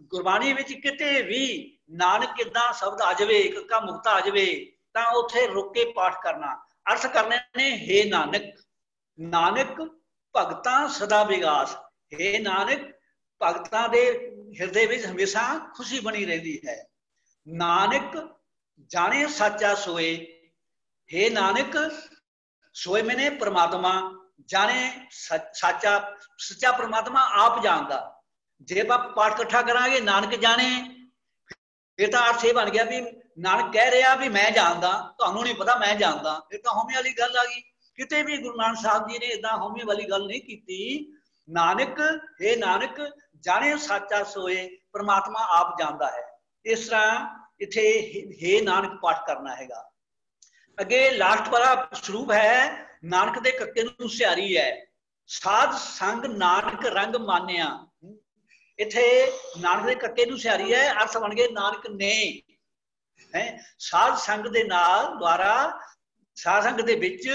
[SPEAKER 2] ਗੁਰਬਾਣੀ ਵਿੱਚ ਕਿਤੇ ਵੀ ਨਾਨਕ ਕਿੱਦਾਂ ਸ਼ਬਦ ਆ ਜਾਵੇ, ਕੱਕਾ ਮੁਕਤਾ ਆ ਜਾਵੇ ਤਾਂ ਉੱਥੇ ਰੁਕ ਕੇ ਪਾਠ ਕਰਨਾ। ਅਰਥ ਕਰਨੇ ਨੇ ਹੇ ਨਾਨਕ, ਨਾਨਕ ਭਗਤਾਂ ਸਦਾ ਵਿਗਾਸ। ਹੇ ਨਾਨਕ, ਭਗਤਾਂ ਦੇ ਹਿਰਦੇ ਵਿੱਚ ਹਮੇਸ਼ਾ ਖੁਸ਼ੀ ਬਣੀ ਰਹਿੰਦੀ ਹੈ। ਨਾਨਕ ਜਾਣੇ ਸਾਚਾ ਸੋਏ। ਹੇ ਨਾਨਕ, ਸੋਏ ਮੈਨੇ परमात्मा, जाने साचा सच्चा परमात्मा आप जानदा। जे आप पाठ इकट्ठा करांगे नानक जाने, फिर तो अर्थ ये बन गया भी नानक कह रहा भी मैं जानदा, तुहानू नहीं पता मैं जानदा। फिर तो होमे वाली गल आ गई। किते भी गुरु नानक साहब जी ने इदां होमे वाली गल नहीं की। नानक, हे नानक जाने साचा सोए, परमात्मा आप जानदा है। इस तरह इत्थे हे नानक पाठ करना हैगा। अगे लास्ट वाला स्वरूप है नानक दे कक्के नूं सिहारी है, साध संग नानक रंग मानिया। इत्थे नानक दे कक्के नूं सिहारी है, अर्थ बन गए नानक ने है साध संग दे नाल द्वारा, साध संग दे विच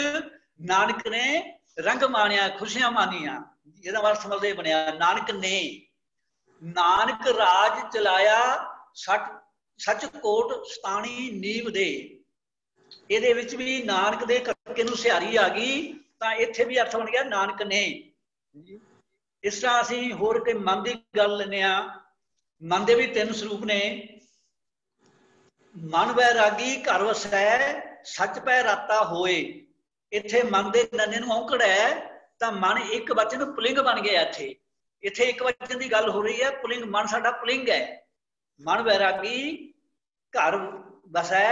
[SPEAKER 2] नानक ने रंग मानिया, खुशियां मानिया। इहदा अर्थ मतलब बनिया नानक ने। नानक राज चलाया सच कोट सताणी नीव दे। ਇਹਦੇ ਵਿੱਚ ਵੀ ਨਾਨਕ ਦੇ ਕੱਕੇ ਨੂੰ ਸਿਹਾਰੀ ਆ ਗਈ ਤਾਂ ਇੱਥੇ ਵੀ ਅਰਥ ਬਣ ਗਿਆ ਨਾਨਕ ਨੇ। ਇਸ ਤਰ੍ਹਾਂ ਅਸੀਂ ਹੋਰ ਕੋਈ ਮਨ ਦੀ ਗੱਲ ਲੈਂਦੇ ਆ। ਮਨ ਦੇ ਵੀ ਤਿੰਨ ਸਰੂਪ ਨੇ। ਮਨ ਵੈਰਾਗੀ ਘਰ ਵਸੈ, ਸੱਚ ਪੈ ਰਾਤਾ ਹੋਏ। ਇੱਥੇ ਮਨ ਦੇ ਨੰਨੇ ਨੂੰ ਔਂਕੜ ਹੈ ਤਾਂ ਮਨ ਇੱਕ ਵਚਨ ਪੁਲਿੰਗ ਬਣ ਗਿਆ। ਇੱਥੇ ਇੱਕ ਵਚਨ ਦੀ ਗੱਲ ਹੋ ਰਹੀ ਹੈ, ਪੁਲਿੰਗ। ਮਨ ਸਾਡਾ ਪੁਲਿੰਗ ਹੈ। ਮਨ ਵੈਰਾਗੀ ਘਰ ਵਸੈ,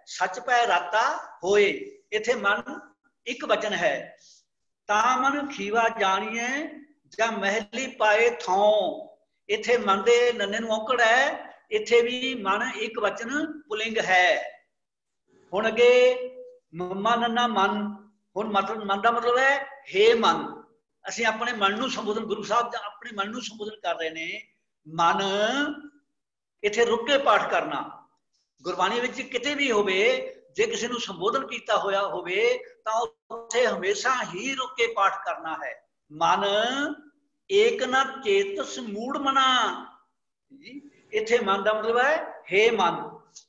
[SPEAKER 2] सच पै राता होए। इत्थे मन एक वचन है। ता मन खीवा जानिए जा महली पाए थों। इत्थे मन दे नन्ने नूं औंकड़ है, इत्थे भी मन एक वचन पुलिंग है। हुण अगे मम्मा नन्ना मन। हुण मतलब मन दा मतलब है हे मन। असीं अपने मन नूं संबोधन, गुरु साहब अपने मन नूं संबोधन कर रहे ने। मन इत्थे रुक के पाठ करना। गुरबाणी विच किते भी होवे, जे किसी नूं संबोधन किया होया होवे तां उत्थे हमेशा ही रुक के पाठ करना है। मन एक न चेतस मूड मना। इत्थे मन दा मतलब है हे मन।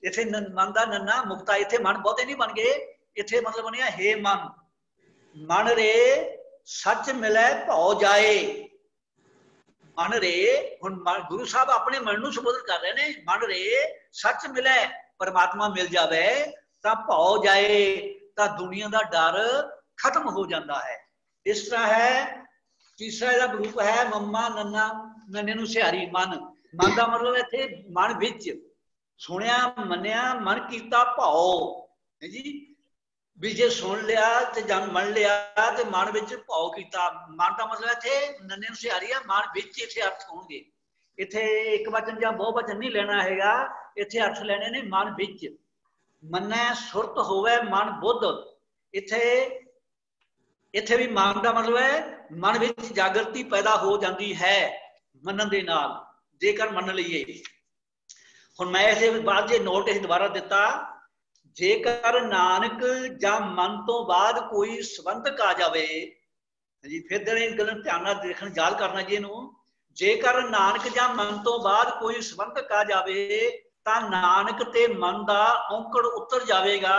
[SPEAKER 2] इत्थे मन दा नन्ना मुक्ता। इत्थे मन बहुते नहीं बन गए, इत्थे मतलब बनिया हे मन। मन रे सच मिले भौ जाए। मन रे, हुण गुरु साहब अपने मन नूं संबोधन कर रहे ने। मन रे सच मिले, परमात्मा मिल जावे तां भौ जाए, तां दुनिया दा डर खत्म हो जाता है। इस तरह है। तीसरा इहदा रूप है मम्मा नन्ना नन्ने नूं सिहारी। मन, मन दा मतलब इत्थे मन विच सुनिया मन्निया, मन कीता भौ है जी। भी जे सुन लिया ते जन मन लिया ते मन विच भौ कीता। मन दा मतलब इत्थे नन्ने नूं सिहारी है, मन विच इत्थे अर्थ होणगे। इत्थे एक वचन जां बहु वचन नहीं लेना हैगा, इत्थे अर्थ लेने ने मन विच। मन्नै सुरत होवे मन बुद्ध। इत्थे भी मन का मतलब है मन विच जागृति पैदा हो जाती है मनन दे नाल, जेकर मन लईए। हुण मैं इस बाद जे नोट दोबारा दिता, जेकर नानक जां मन तो बाद कोई संबंधक आ जावे जी। फिर गल ध्यान नाल देखण याद करना जी इहनूं। जेकर नानक जां मन तो बाद कोई संबंधक आ जावे तां नानक ते मन दा औंकड़ उतर जावेगा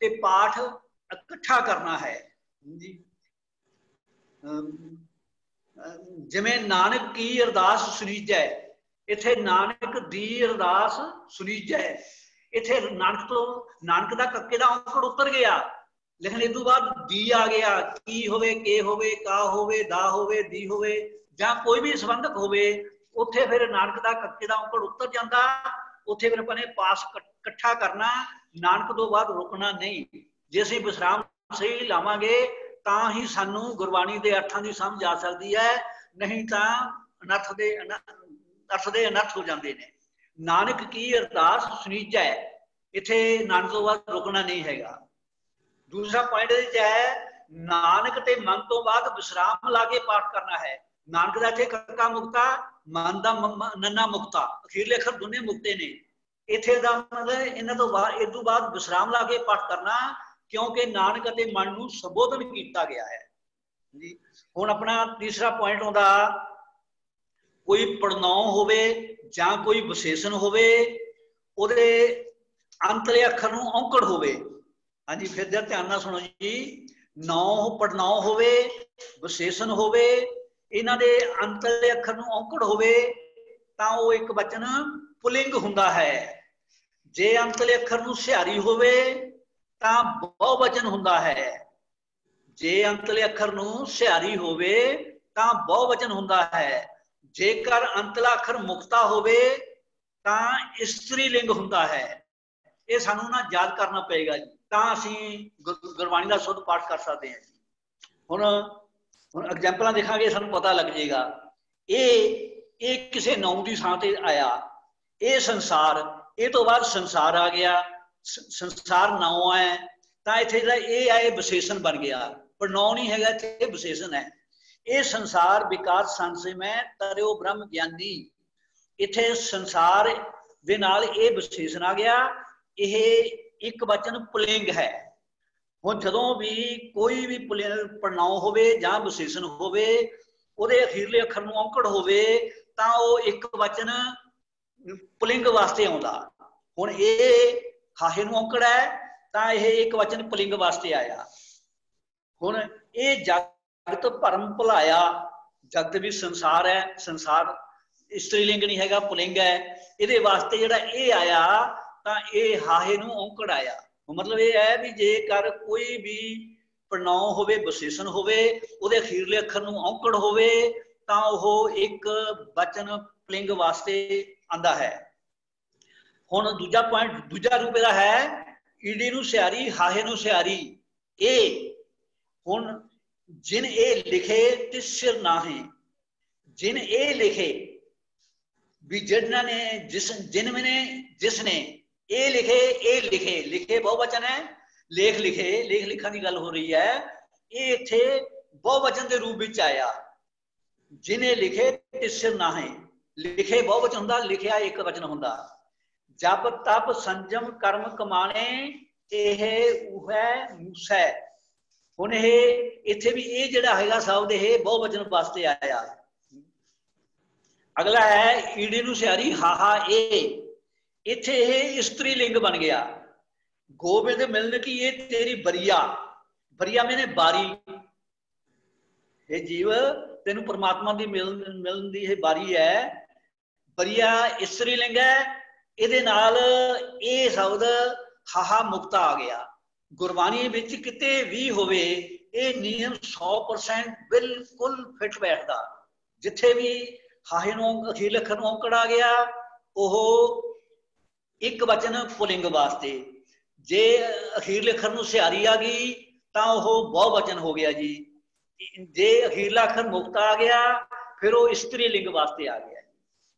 [SPEAKER 2] ते पाठ इकट्ठा करना है जी। जिवें नानक की अरदास सुनीजै। इत्थे नानक दी अरदास सुनीजै। इत्थे नानक दा कक्के दा औंकड़ उतर गया, लेकिन इस तो बाद दी आ गया। की होवे, के होवे, का होवे, दा होवे, दी होवे जां कोई भी संबंधक होवे, उत्थे फिर नानक दा कक्के दा औंकड़ उतर जांदा। उत्थे फिर अपने पास इकट्ठा करना, नानक तो बाद रुकना नहीं। जे असीं विश्राम सही लावांगे तां ही सानू गुरबाणी दे अर्थां दी समझ आ सकदी है, नहीं तां अर्थ दे अनर्थ हो जाते हैं। नानक की अरदास सुनीजै। इत्थे नानक तो बाद रुकना नहीं हैगा। दूसरा पॉइंट है नानक ते मन तो बाद विश्राम ला के पाठ करना है। नानक दा इत्थे कक्का मुक्ता, मन दा नन्ना मुक्ता, अखीरले अखर दोने मुक्ते ने। इत्थे दा मतलब इन्हां तो बाद इस तो बाद विश्राम ला के पाठ करना, क्योंकि नानक ते मन नूं संबोधन किया गया है जी। हुण अपना तीसरा पॉइंट आउंदा, कोई पड़नाउं होवे जां कोई विशेषण होवे, उहदे अंतले अखर नूं औंकड़ होवे। हाँ जी, फिर ध्यान नाल सुनो जी। नौ पड़नाउं होवे, विशेषण होवे, इन्हां दे अंतले अखर नूं औंकड़ होवे तां ओह एक वचन पुलिंग हुंदा है। जे अंतले अखर नूं सिहारी होवे तां बहुवचन हुंदा है। जे अंतले अखर नूं सिहारी होवे तां बहुवचन हुंदा है। जेकर अंतला अखर मुक्ता होवे तां इस्त्री लिंग हुंदा है। ये सानू ना याद करना पेगा जी, तां असीं गुरबाणी दा शुद्ध पाठ कर सकते हैं जी। हुण एग्जाम्पल देखांगे, सानू पता लग जाएगा। ये किसी नाउं दी थां ते आया, ये संसार, ये तो बाद संसार आ गया, संसार नाउं है तां इत्थे जिहड़ा ये आए विशेषण बन गया, पर नाउं नहीं हैगा, इत्थे विशेषण है। ये संसार विकास संशय में तरियो ब्रह्म ज्ञानी, इत्थे संसार दे नाल ये विशेषण आ गया। यह एक वचन पुलिंग है। हुण जदों भी कोई भी पड़नाउं होवे जां विशेषण होवे, उहदे अखीरले अखर नूं औंकड़ होवे तां ओह एक वचन पुलिंग वास्ते आउंदा। हुण ये हाहे नूं औंकड़ है तां यह एक वचन पुलिंग वास्ते आया। हुण ये जगत भरम भुलाया, जगत भी संसार है, संसार स्त्रीलिंग नहीं हैगा, पुलिंग है। इहदे वास्ते जिहड़ा ये आया तां ये हाहे नूं औंकड़ आया। मतलब ये है भी जेकर कोई भी पड़नाउं होवे, विशेषण होवे, उहदे अखीरले अखर नूं औंकड़ होवे तां ओह एक वचन पुलिंग वास्ते आंदा है। हुण दूजा पॉइंट, दूजा रूप इहदा है ईडी नूं सिहारी, हाहे नूं सिहारी। ए हुण जिन ए लिखे तिस सिर नाहे, जिन ए लिखे भी जिन्हां ने जिसने ए लिखे, ए लिखे, लिखे बहुवचन है, लेख लिखे, लेख लिखण की गल हो रही है। ये इत्थे बहुवचन के रूप में आया। जिन्हें लिखे तिस सिर नाहे, लिखे बहुवचन हुंदा, लिखिया एक वचन हुंदा। जप तप संजम कर्म कमाने यह उहै मूसै। हुण इत्थे भी ये जिहड़ा हैगा शब्द ये बहुवचन वास्ते आया। अगला है ईडी नूं सिहारी, हाहा ए, इत्थे ये स्त्री लिंग बन गया। गोबिंद मिलन की ये तेरी बरिया, बरिया मैंने बारी। ये जीव तेनू परमात्मा की मिलन की ये बारी है। बरिया स्त्री लिंग है, इहदे नाल ये शब्द हाहा मुक्ता आ गया। गुरबाणी विच किते भी होवे ये नियम 100% बिल्कुल फिट बैठदा। जिथे भी हाहे नूं अखीरले अखर नूं औंकड़ आ गया, ओह एक वचन पुलिंग वास्ते। जे अखीरले अखर नूं सिहारी आ गई तां ओह बहुवचन हो गया जी। जे अखीरला अखर मुक्ता आ गया फिर वो स्त्री लिंग वास्ते आ गया।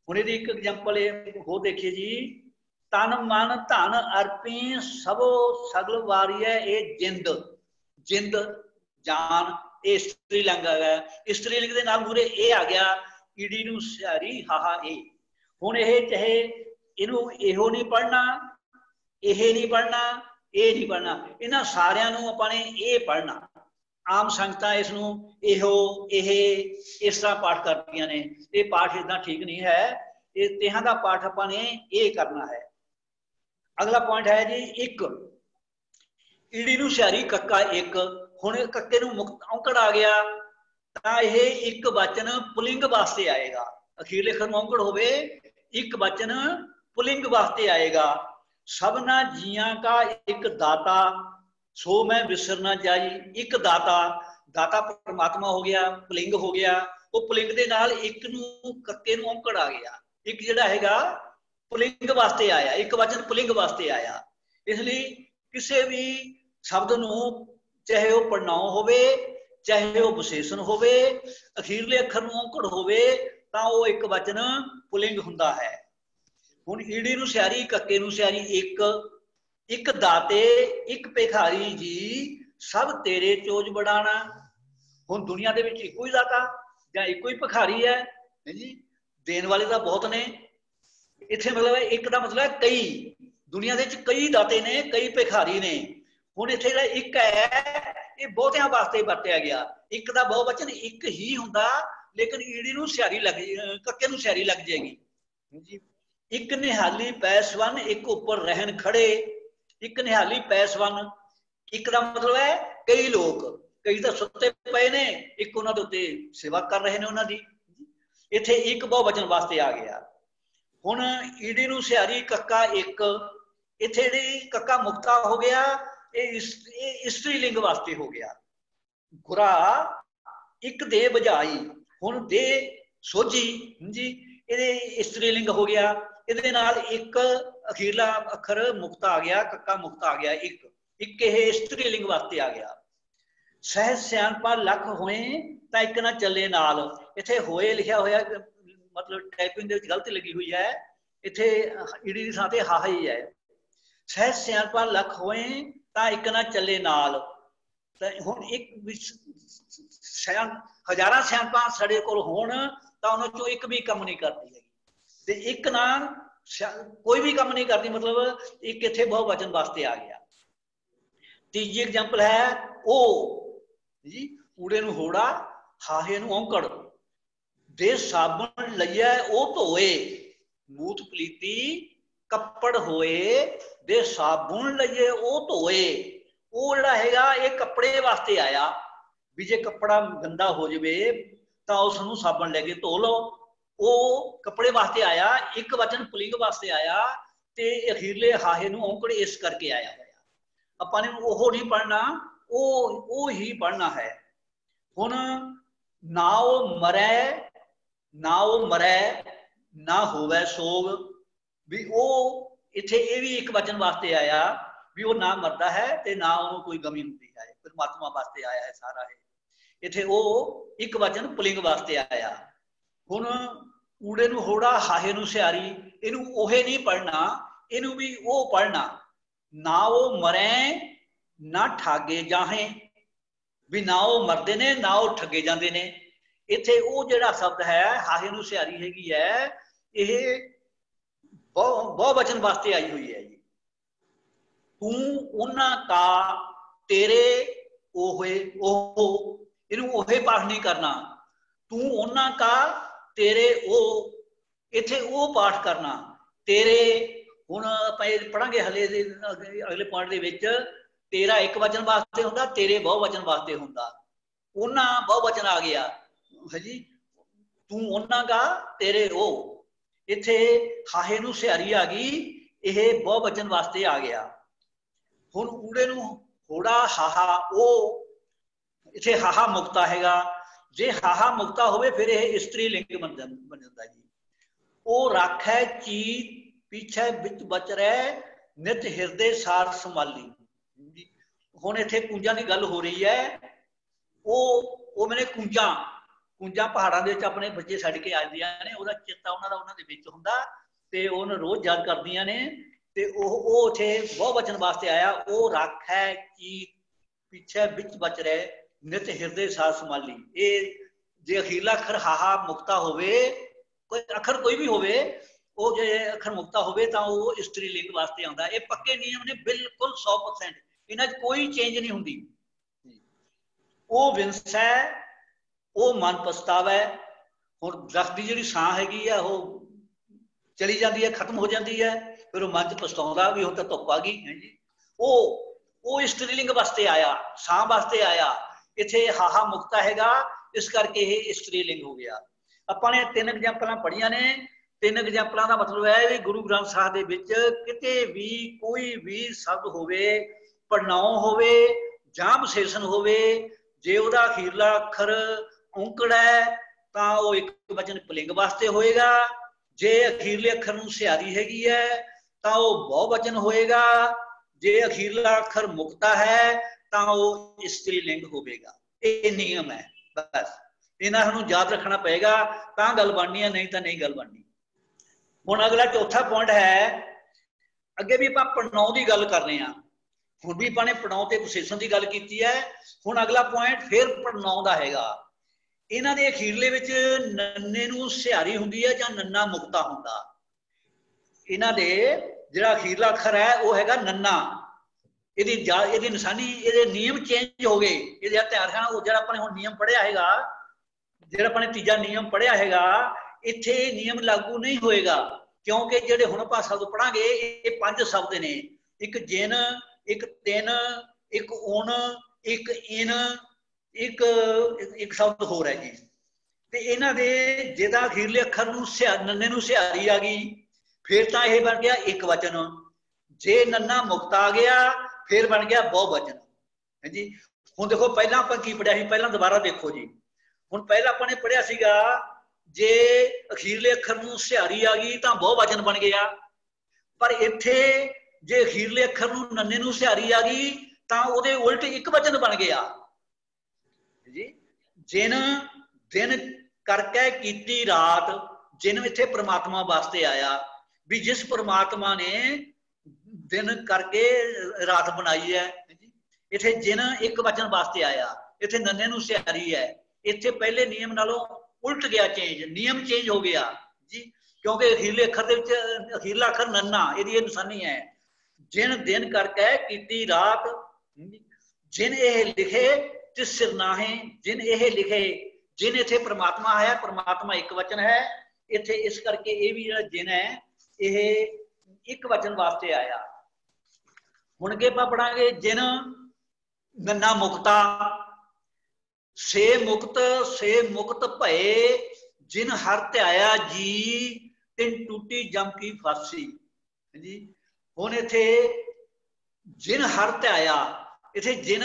[SPEAKER 2] हुण इहदी एक एग्जाम्पल हो देखिए जी। तन मन धन अर्पी सबो सगल वारिय ए जिंद, जिंद जान ये स्त्री लिंग है। स्त्री लिंग के नाल मूरे ए आ गया, ईडी नूं सिहारी हाहा ए। हुण ये चाहे इनू इहो नहीं पढ़ना, ये नहीं पढ़ना, ये नहीं पढ़ना, इन्हां सारियां नूं आपां ने ये पढ़ना। आम संगतां इसनूं इहो ये इस तरह पाठ करदियां ने। ये पाठ इदां ठीक नहीं है। ये तिहां दा पाठ आपां ने ये करना है। अगला पॉइंट है जी एक, ईड़ी नूं सिहारी कक्का एक। हुण कक्के नूं मुक्त औंकड़ आ गया तां ये एक वचन पुलिंग वास्ते आएगा। अखीरले अखर नूं औंकड़ होवे, एक वचन पुलिंग वास्ते आएगा। सबना जियां का एक दाता, सो मैं विसर ना जाई। एक दाता, दाता परमात्मा हो गया, पुलिंग हो गया। वो पुलिंग दे नाल एक नूं कक्के नूं औंकड़ आ गया। एक जिहड़ा हैगा पुलिंग वास्ते आया, एक वचन पुलिंग वास्ते आया। इसलिए किसी भी शब्द नूं चाहे वो पड़नाउं होवे चाहे वो विशेषण होवे, अखीरले अखर नूं औंकड़ होवे तां वो एक वचन पुलिंग हुंदा है। हुण ईड़ी नूं सिहारी, कक्के नूं सिहारी एक, एक दाते, एक भिखारी जी सब तेरे चोज बढ़ाना। हुण दुनिया दे विच इक्को ही दाता जां इक्को ही भिखारी है जी, देण वाले तां बहुत ने। इत्थे मतलब एक दा मतलब है कई, दुनिया दे विच कई दाते ने, कई भिखारी ने। हुण इत्थे जिहड़ा एक है ये बहुतियां वास्ते वरतिया गया। एक दा बहुवचन एक ही हुंदा, लेकिन ईड़ी नूं सियारी लग, कक्के नूं सियारी लग जाएगी जी। एक निहाली पैसवन एक उपर रहन खड़े। एक निहाली पैसवन, एक दा मतलब है कई लोग, कई तो सुते पे ने, एक उन्हां दे उत्ते सेवा कर रहे ने उन्हां दी। इत्थे एक बहुवचन वास्ते आ गया। हुण ईड़ी नूं सियारी कक्का एक, इत्थे जिहड़ी कक्का मुक्ता हो गया, ये इस्त्री लिंग वास्ते हो गया। गुरा एक दे बजाई, हुण दे सोझी जी, ये इस्त्री लिंग हो गया। इहदे नाल एक अखीरला अखर मुक्ता आ गया, कक्का मुक्ता आ गया, एक एक ये इस्त्री लिंग वास्ते आ गया। सहज सियाणपा लख होए तां इक ना चले नाल। इत्थे होए लिखिया होया, मतलब टाइपिंग दे विच गलती लगी हुई है, इत्थे ईड़ी दी थां ते हाहा ही है। सहज सियाणपा लख होए तां इक ना चले नाल। हुण एक हज़ारां सियाणपां साडे कोल होण तां उन्हां चों एक भी कम नहीं करदी है, ते एक ना कोई भी कम नहीं करती, मतलब एक इत्थे बहुवचन वास्ते आ गया। तीजी एग्जाम्पल है ओ जी, ऊड़े नूं होड़ा, हाहे नूं औंकड़। दे साबण लईए ओ धोए, मूत पलीती कपड़ होए, दे साबुण लईए ओ धोए। वो जिहड़ा हैगा ये कपड़े वास्ते आया, भी जे कपड़ा गंदा हो जाए तो उसनूं साबण लैके धो लो। वो कपड़े वास्ते आया, एक वचन पुलिंग वास्ते आया, ते अखीरले हाहे नूं औंकड़ इस करके आया होया। आपां ने ओह नहीं पढ़ना, वो ही पढ़ना है। हुण ना वो मरै, ना वो मरै, ना होवै सोग, भी वो इत्थे ये भी एक वचन वास्ते आया, भी वो ना मरदा है ते ना उन्होंने कोई गमी हुंदी है। परमात्मा वास्ते आया है सारा है। इत्थे वो एक वचन पुलिंग वास्ते आया। हुण ऊड़े नूं होड़ा, हाहे नूं सियारी, इनू ओहे नहीं पढ़ना, इनू भी वो पढ़ना। ना वो मरै ना ठागे जाहे, भी ना वो मरदे ने ना वो ठगे जाते ने। इत्थे वो जिहड़ा शब्द है हाहे नूं सियारी हैगी है, ये बहुवचन वास्ते आई हुई है जी। तू उन्हां का तेरे ओहे, ओहो, इनू ओहे पाठ नहीं करना। तू उन्हां का तेरे ओ, इत्थे ओ पाठ करना। तेरे हुण आपां पढ़ांगे हले अगले पॉइंट दे विच, तेरा एक वचन वास्ते हुंदा, तेरे बहुवचन वास्ते हुंदा। उन्हां बहुवचन आ गया है जी। तू उन्हां का तेरे ओ, इत्थे हाहे नूं सियारी आ गई, यह बहुवचन वास्ते आ गया। हुण ऊड़े नूं होड़ा, हाहा ओ, इत्थे हाहा मुक्ता हैगा। जे हाहा मुक्ता होवे फिर यह इस्त्री लिंग बन जाता जी। ओ राखै चीत पीछे बिच बच रहे, नित हिरदे सार संभाली। हुण इत्थे कुंजां दी गल हो रही है। वो मैंने कुंजां पहाड़ां दे विच अपने बच्चे छड्ड के आंदियां ने, उहदा चेता उहनां दे विच हुंदा ते उहनूं रोज़ याद करदियां ने। ते वो उत्थे बहुवचन वास्ते आया, वो राखै चीत पीछे बिच बच रहे, नित हिरदे सार संभाली। ये जे अखीरला अखर हाहा मुक्ता होवे, कोई अखर कोई भी होवे, वो जे अखर मुक्ता होवे तां वो इस्त्री लिंग वास्ते आउंदा। ये पक्के नियम ने बिल्कुल 100%, इन्हां च कोई चेंज नहीं हुंदी। वो विंसै, वो मन पछतावै। हुण दरख्त दी जिहड़ी छां हैगी है वो चली जाती है, खत्म हो जाती है, फिर वो मन च पछताउंदा भी हुण तां धुप आ गई है जी। वो इस्त्री लिंग वास्ते आया, छां वास्ते आया। इत्थे हाहा मुक्ता हैगा, इस करके ये इस्त्री लिंग हो गया। आपां ने 3 एग्जाम्पलां पढ़ियां ने। 3 एग्जाम्पलां दा मतलब है भी गुरु ग्रंथ साहिब दे विच किते भी कोई भी शब्द होवे, पढ़नाओ होवे जां विशेषण होवे, जे उहदा अखीरला अखर औंकड़ है तां वो एक वचन पुलिंग वास्ते होएगा। जे अखीरले अखर नूं सियारी हैगी है तां वो बहुवचन होएगा। जे अखीरला अखर मुक्ता है तां वो इस्त्री लिंग होवेगा। ये नियम है, बस इन्हां नूं याद रखना पएगा तां गल बननी है, नहीं तां नहीं गल बननी। हुण अगला चौथा पॉइंट है, अगे भी आपां प्रणव की गल कर रहे हैं ਹੁਣ ਵੀ ਆਪਾਂ ਨੇ ਪੜਾਉ ਤੇ ਵਿਸ਼ੇਸ਼ਣ ਦੀ ਗੱਲ ਕੀਤੀ ਹੈ। ਹੁਣ ਅਗਲਾ ਪੁਆਇੰਟ ਫਿਰ ਪੜਨਾਉ ਦਾ ਹੈਗਾ। ਇਹਨਾਂ ਦੇ ਅਖੀਰਲੇ ਵਿੱਚ ਨੰਨੇ ਨੂੰ ਸਿਹਾਰੀ ਹੁੰਦੀ ਹੈ ਜਾਂ ਨੰਨਾ ਮੁਕਤਾ ਹੁੰਦਾ। ਇਹਨਾਂ ਦੇ ਜਿਹੜਾ ਅਖੀਰਲਾ ਅੱਖਰ ਹੈ ਉਹ ਹੈਗਾ ਨੰਨਾ। ਇਹਦੀ ਨਿਸ਼ਾਨੀ, ਇਹਦੇ ਨਿਯਮ ਚੇਂਜ ਹੋ ਗਏ। ਇਹਦਾ ਧਿਆਨ ਰੱਖਣਾ, ਉਹ ਜਿਹੜਾ ਆਪਾਂ ਨੇ ਹੁਣ ਨਿਯਮ ਪੜ੍ਹਿਆ ਹੈਗਾ, ਜਿਹੜਾ ਆਪਾਂ ਨੇ ਤੀਜਾ ਨਿਯਮ ਪੜ੍ਹਿਆ ਹੈਗਾ, ਇੱਥੇ ਨਿਯਮ ਲਾਗੂ ਨਹੀਂ ਹੋਏਗਾ, ਕਿਉਂਕਿ ਜਿਹੜੇ ਹੁਣ ਆਪਾਂ ਸ਼ਬਦ ਪੜਾਂਗੇ ਇਹ 5 ਸ਼ਬਦ ਨੇ। ਇੱਕ ਜਿਨ, ਇੱਕ ਤਿੰਨ, ਇੱਕ ਉਣ, ਇੱਕ ਇਨ, ਇੱਕ ਸ਼ਬਦ ਹੋਰ ਹੈ ਜੀ। ਤੇ ਇਹਨਾਂ ਦੇ ਜਿਹਦਾ ਅਖੀਰਲੇ ਅੱਖਰ ਨੂੰ ਨੰਨੇ ਨੂੰ ਸਿਹਾਰੀ ਆ ਗਈ, ਫਿਰ ਤਾਂ ਇਹ ਬਣ ਗਿਆ ਇੱਕ ਵਚਨ। ਜੇ ਨੰਨਾ ਮੁਕਤਾ ਆ ਗਿਆ ਫਿਰ ਬਣ ਗਿਆ ਬਹੁਵਚਨ ਹੈ ਜੀ। ਹੁਣ ਦੇਖੋ ਪਹਿਲਾਂ ਆਪਾਂ ਕੀ ਪੜਿਆ ਸੀ, ਪਹਿਲਾਂ ਦੁਬਾਰਾ ਦੇਖੋ ਜੀ। ਹੁਣ ਪਹਿਲਾਂ ਆਪਾਂ ਨੇ ਪੜਿਆ ਸੀਗਾ ਜੇ ਅਖੀਰਲੇ ਅੱਖਰ ਨੂੰ ਸਿਹਾਰੀ ਆ ਗਈ ਤਾਂ ਬਹੁਵਚਨ ਬਣ ਗਿਆ, ਪਰ ਇੱਥੇ ਜੇ ਅਖੀਰਲੇ ਅੱਖਰ ਨੂੰ ਨੰਨੇ ਨੂੰ ਸਿਹਾਰੀ ਆ ਗਈ ਤਾਂ ਉਹਦੇ ਉਲਟ ਇੱਕ ਵਚਨ ਬਣ ਗਿਆ ਜੀ। ਜਿਨ ਦਿਨ ਕਰਕੇ ਕੀਤੀ ਰਾਤ, ਜਿਨ ਇੱਥੇ ਪ੍ਰਮਾਤਮਾ ਵਾਸਤੇ ਆਇਆ ਵੀ ਜਿਸ ਪ੍ਰਮਾਤਮਾ ਨੇ ਦਿਨ ਕਰਕੇ ਰਾਤ ਬਣਾਈ ਹੈ। ਇੱਥੇ ਜਿਨ ਇੱਕ ਵਚਨ ਵਾਸਤੇ ਆਇਆ, ਇੱਥੇ ਨੰਨੇ ਨੂੰ ਸਿਹਾਰੀ ਹੈ। ਇੱਥੇ ਪਹਿਲੇ ਨਿਯਮ ਨਾਲੋਂ ਉਲਟ ਗਿਆ, ਚੇਂਜ, ਨਿਯਮ ਚੇਂਜ ਹੋ ਗਿਆ ਜੀ, ਕਿਉਂਕਿ ਅਖੀਰਲੇ ਅੱਖਰ ਦੇ ਵਿੱਚ ਅਖੀਰਲਾ ਅੱਖਰ ਨੰਨਾ, ਇਹਦੀ ਇਹ ਨਿਸ਼ਾਨੀ ਹੈ। ਜਿਨ ਦਿਨ ਕਰਕੇ ਕੀਤੀ ਰਾਤ, ਜਿਨ ਇਹ ਲਿਖੇ ਤਿਸ ਸਿਰ ਨਾਹੇ, ਜਿਨ ਇਹ ਲਿਖੇ, ਜਿਨ ਇੱਥੇ ਪ੍ਰਮਾਤਮਾ ਆਇਆ, ਪ੍ਰਮਾਤਮਾ ਇੱਕ ਵਚਨ ਹੈ ਇੱਥੇ, ਇਸ ਕਰਕੇ ਇਹ ਵੀ ਜਿਹੜਾ ਜਿਨ ਹੈ ਇਹ ਇੱਕ ਵਚਨ ਵਾਸਤੇ ਆਇਆ। ਹੁਣ ਅੱਗੇ ਆਪਾਂ ਪੜਾਂਗੇ ਜਿਨ ਨੰਨਾ ਮੁਕਤਾ, ਸੇ ਮੁਕਤ ਭਏ, ਜਿਨ ਹਰ ਧਿਆਇਆ ਜੀ, ਤਿਨ ਟੂਟੀ ਜਮ ਕੀ ਫਾਸੀ ਜੀ। ਹੁਣ ਇੱਥੇ ਜਿਨ ਹਰ ਧਿਆਇਆ, ਇੱਥੇ ਜਿਨ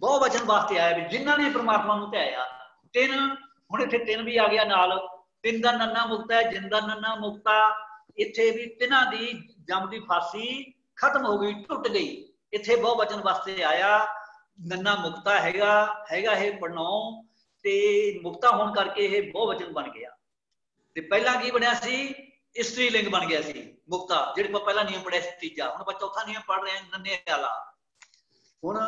[SPEAKER 2] ਬਹੁਵਚਨ ਵਾਸਤੇ ਆਇਆ ਵੀ ਜਿਨ੍ਹਾਂ ਨੇ ਪ੍ਰਮਾਤਮਾ ਨੂੰ ਧਿਆਇਆ। ਤਿੰਨ, ਹੁਣ ਇੱਥੇ ਤਿੰਨ ਵੀ ਆ ਗਿਆ ਨਾਲ, ਤਿੰਨ ਦਾ ਨੰਨਾ ਮੁਕਤਾ ਹੈ, ਜਿਨ ਦਾ ਨੰਨਾ ਮੁਕਤਾ। ਇੱਥੇ ਵੀ ਤਿੰਨਾਂ ਦੀ ਜਮ ਦੀ ਫਾਸੀ ਖਤਮ ਹੋ ਗਈ, ਟੁੱਟ ਗਈ। ਇੱਥੇ ਬਹੁਵਚਨ ਵਾਸਤੇ ਆਇਆ, ਨੰਨਾ ਮੁਕਤਾ ਹੈਗਾ ਇਹ ਪੜਨਾਉ ਤੇ ਮੁਕਤਾ ਹੋਣ ਕਰਕੇ ਇਹ ਬਹੁਵਚਨ ਬਣ ਗਿਆ। ਤੇ ਪਹਿਲਾਂ ਕੀ ਬਣਿਆ ਸੀ, ਇਸਤਰੀ ਲਿੰਗ ਬਣ ਗਿਆ ਸੀ ਮੁਕਤਾ, ਜਿਹੜੇ ਆਪਾਂ ਪਹਿਲਾ ਨਿਯਮ ਪੜਿਆ ਸੀ ਤੀਜਾ। ਹੁਣ ਆਪਾਂ ਚੌਥਾ ਨਿਯਮ ਪੜ ਰਹੇ ਹਾਂ ਨੰਨੇ ਵਾਲਾ। ਹੁਣ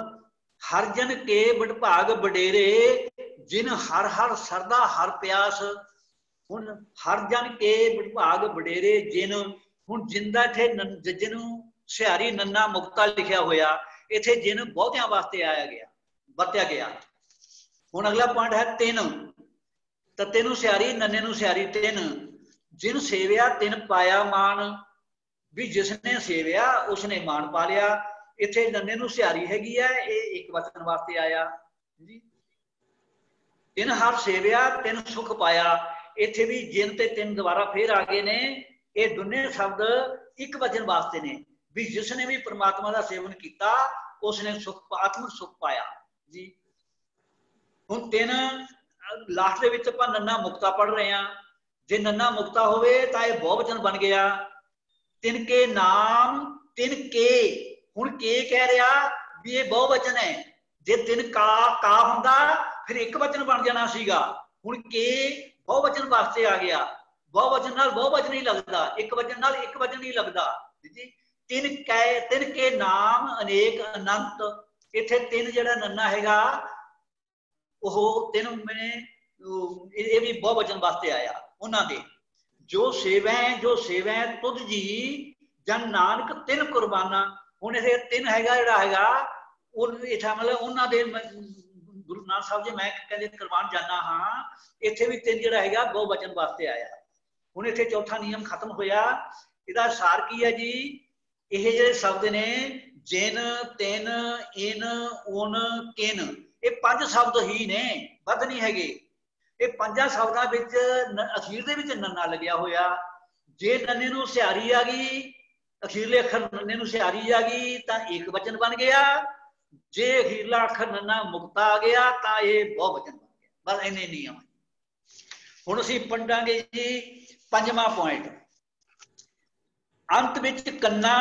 [SPEAKER 2] ਹਰ ਜਨ ਕੇ ਵਿਭਾਗ ਵਡੇਰੇ, ਜਿਨ ਹਰ ਹਰ ਸਰਦਾ ਹਰ ਪਿਆਸ। ਹੁਣ ਹਰ ਜਨ ਕੇ ਵਿਭਾਗ ਵਡੇਰੇ, ਜਿਨ, ਹੁਣ ਜਿੰਦਾ ਇੱਥੇ ਜਿਹਨੂੰ ਸਿਹਾਰੀ ਨੰਨਾ ਮੁਕਤਾ ਲਿਖਿਆ ਹੋਇਆ, ਇੱਥੇ ਜਿਨ ਬਹੁਤਿਆਂ ਵਾਸਤੇ ਆਇਆ ਗਿਆ, ਵਰਤਿਆ ਗਿਆ। ਹੁਣ ਅਗਲਾ ਪੁਆਇੰਟ ਹੈ ਤਿੰਨ, ਤੱਤੇ ਨੂੰ ਸਿਹਾਰੀ, ਨੰਨੇ ਨੂੰ ਸਿਹਾਰੀ ਤਿੰਨ। ਜਿਨ ਸੇਵਿਆ ਤਿਨ ਪਾਇਆ ਮਾਨ, ਵੀ ਜਿਸਨੇ ਸੇਵਿਆ ਉਸਨੇ ਮਾਨ ਪਾ ਲਿਆ। ਇੱਥੇ ਨੰਨੇ ਨੂੰ ਸਿਹਾਰੀ ਹੈਗੀ ਹੈ, ਇਹ ਇੱਕ ਵਚਨ ਵਾਸਤੇ ਆਇਆ ਜੀ। ਤਿਨ ਹਰ ਸੇਵਿਆ ਤਿਨ ਸੁਖ ਪਾਇਆ, ਇੱਥੇ ਵੀ ਜਿਨ ਤੇ ਤਿੰਨ ਦੁਬਾਰਾ ਫੇਰ ਆ ਗਏ ਨੇ। ਇਹ ਦੋਨੇ ਸ਼ਬਦ ਇੱਕ ਵਚਨ ਵਾਸਤੇ ਨੇ ਵੀ ਜਿਸਨੇ ਵੀ ਪ੍ਰਮਾਤਮਾ ਦਾ ਸੇਵਨ ਕੀਤਾ ਉਸਨੇ ਸੁਖ, ਆਤਮਿਕ ਸੁਖ ਪਾਇਆ ਜੀ। ਹੁਣ ਤਿੰਨ ਲਾਸਟ ਦੇ ਵਿੱਚ ਆਪਾਂ ਨੰਨਾ ਮੁਕਤਾ ਪੜ ਰਹੇ ਹਾਂ। ਜੇ ਨੰਨਾ ਮੁਕਤਾ ਹੋਵੇ ਤਾਂ ਇਹ ਬਹੁਵਚਨ ਬਣ ਗਿਆ। ਤਿਨ ਕੇ ਨਾਮ, ਤਿਨ ਕੇ, ਹੁਣ ਕੇ ਕਹਿ ਰਿਹਾ ਵੀ ਇਹ ਬਹੁਵਚਨ ਹੈ। ਜੇ ਤਿਨ ਕਾ ਹੁੰਦਾ ਫਿਰ ਇੱਕ ਵਚਨ ਬਣ ਜਾਣਾ ਸੀਗਾ। ਹੁਣ ਕੇ ਬਹੁਵਚਨ ਵਾਸਤੇ ਆ ਗਿਆ। ਬਹੁਵਚਨ ਨਾਲ ਬਹੁਵਚਨ ਨਹੀਂ ਲੱਗਦਾ, ਇੱਕ ਵਚਨ ਨਾਲ ਇੱਕ ਵਚਨ ਨਹੀਂ ਲੱਗਦਾ ਜੀ। ਤਿਨ ਕੇ ਨਾਮ ਅਨੇਕ ਅਨੰਤ, ਇੱਥੇ ਤਿੰਨ ਜਿਹੜਾ ਨੰਨਾ ਹੈਗਾ ਉਹ ਤਿੰਨ ਮੈਨੇ ਇਹ ਵੀ ਬਹੁਵਚਨ ਵਾਸਤੇ ਆਇਆ। ਉਹਨਾਂ ਦੇ ਜੋ ਸੇਵੈ ਤੁਧ ਜੀ, ਜਨ ਨਾਨਕ ਤਿੰਨ ਕੁਰਬਾਨਾ। ਹੁਣ ਇਹ ਤਿੰਨ ਹੈਗਾ ਜਿਹੜਾ ਹੈਗਾ ਉਹ ਇੱਥੇ ਮਤਲਬ ਉਹਨਾਂ ਦੇ ਗੁਰੂ ਨਾਨਕ ਸਾਹਿਬ ਜੀ ਮੈਂ ਕਹਿੰਦੇ ਕੁਰਬਾਨ ਜਾਨਾ ਹਾਂ। ਇੱਥੇ ਵੀ ਤਿੰਨ ਜਿਹੜਾ ਹੈਗਾ ਬਹੁਵਚਨ ਵਾਸਤੇ ਆਇਆ। ਹੁਣ ਇੱਥੇ ਚੌਥਾ ਨਿਯਮ ਖਤਮ ਹੋਇਆ। ਇਹਦਾ ਸਾਰ ਕੀ ਹੈ ਜੀ, ਇਹ ਜਿਹੜੇ ਸ਼ਬਦ ਨੇ ਜਿਨ, ਤਿੰਨ, ਇਨ, ਉਨ, ਕਿਨ, ਇਹ ਪੰਜ ਸ਼ਬਦ ਹੀ ਨੇ, ਵੱਧ ਨਹੀਂ ਹੈਗੇ। ਇਹ ਪੰਜਾਂ ਸ਼ਬਦਾਂ ਵਿੱਚ ਅਖੀਰ ਦੇ ਵਿੱਚ ਨੰਨਾ ਲੱਗਿਆ ਹੋਇਆ। ਜੇ ਨੰਨੇ ਨੂੰ ਸਿਹਾਰੀ ਆ ਗਈ, ਅਖੀਰਲੇ ਅੱਖਰ ਨੰਨੇ ਨੂੰ ਸਿਹਾਰੀ ਆ ਗਈ ਤਾਂ ਇੱਕ ਵਚਨ ਬਣ ਗਿਆ। ਜੇ ਅਖੀਰਲਾ ਅੱਖਰ ਨੰਨਾ ਮੁਕਤਾ ਆ ਗਿਆ ਤਾਂ ਇਹ ਬਹੁਵਚਨ ਬਣ ਗਿਆ। ਬਸ ਇੰਨੇ ਨਿਯਮ। ਹੁਣ ਅਸੀਂ ਪੜਾਂਗੇ ਜੀ ਪੰਜਵਾਂ ਪੁਆਇੰਟ। ਅੰਤ ਵਿੱਚ ਕੰਨਾ,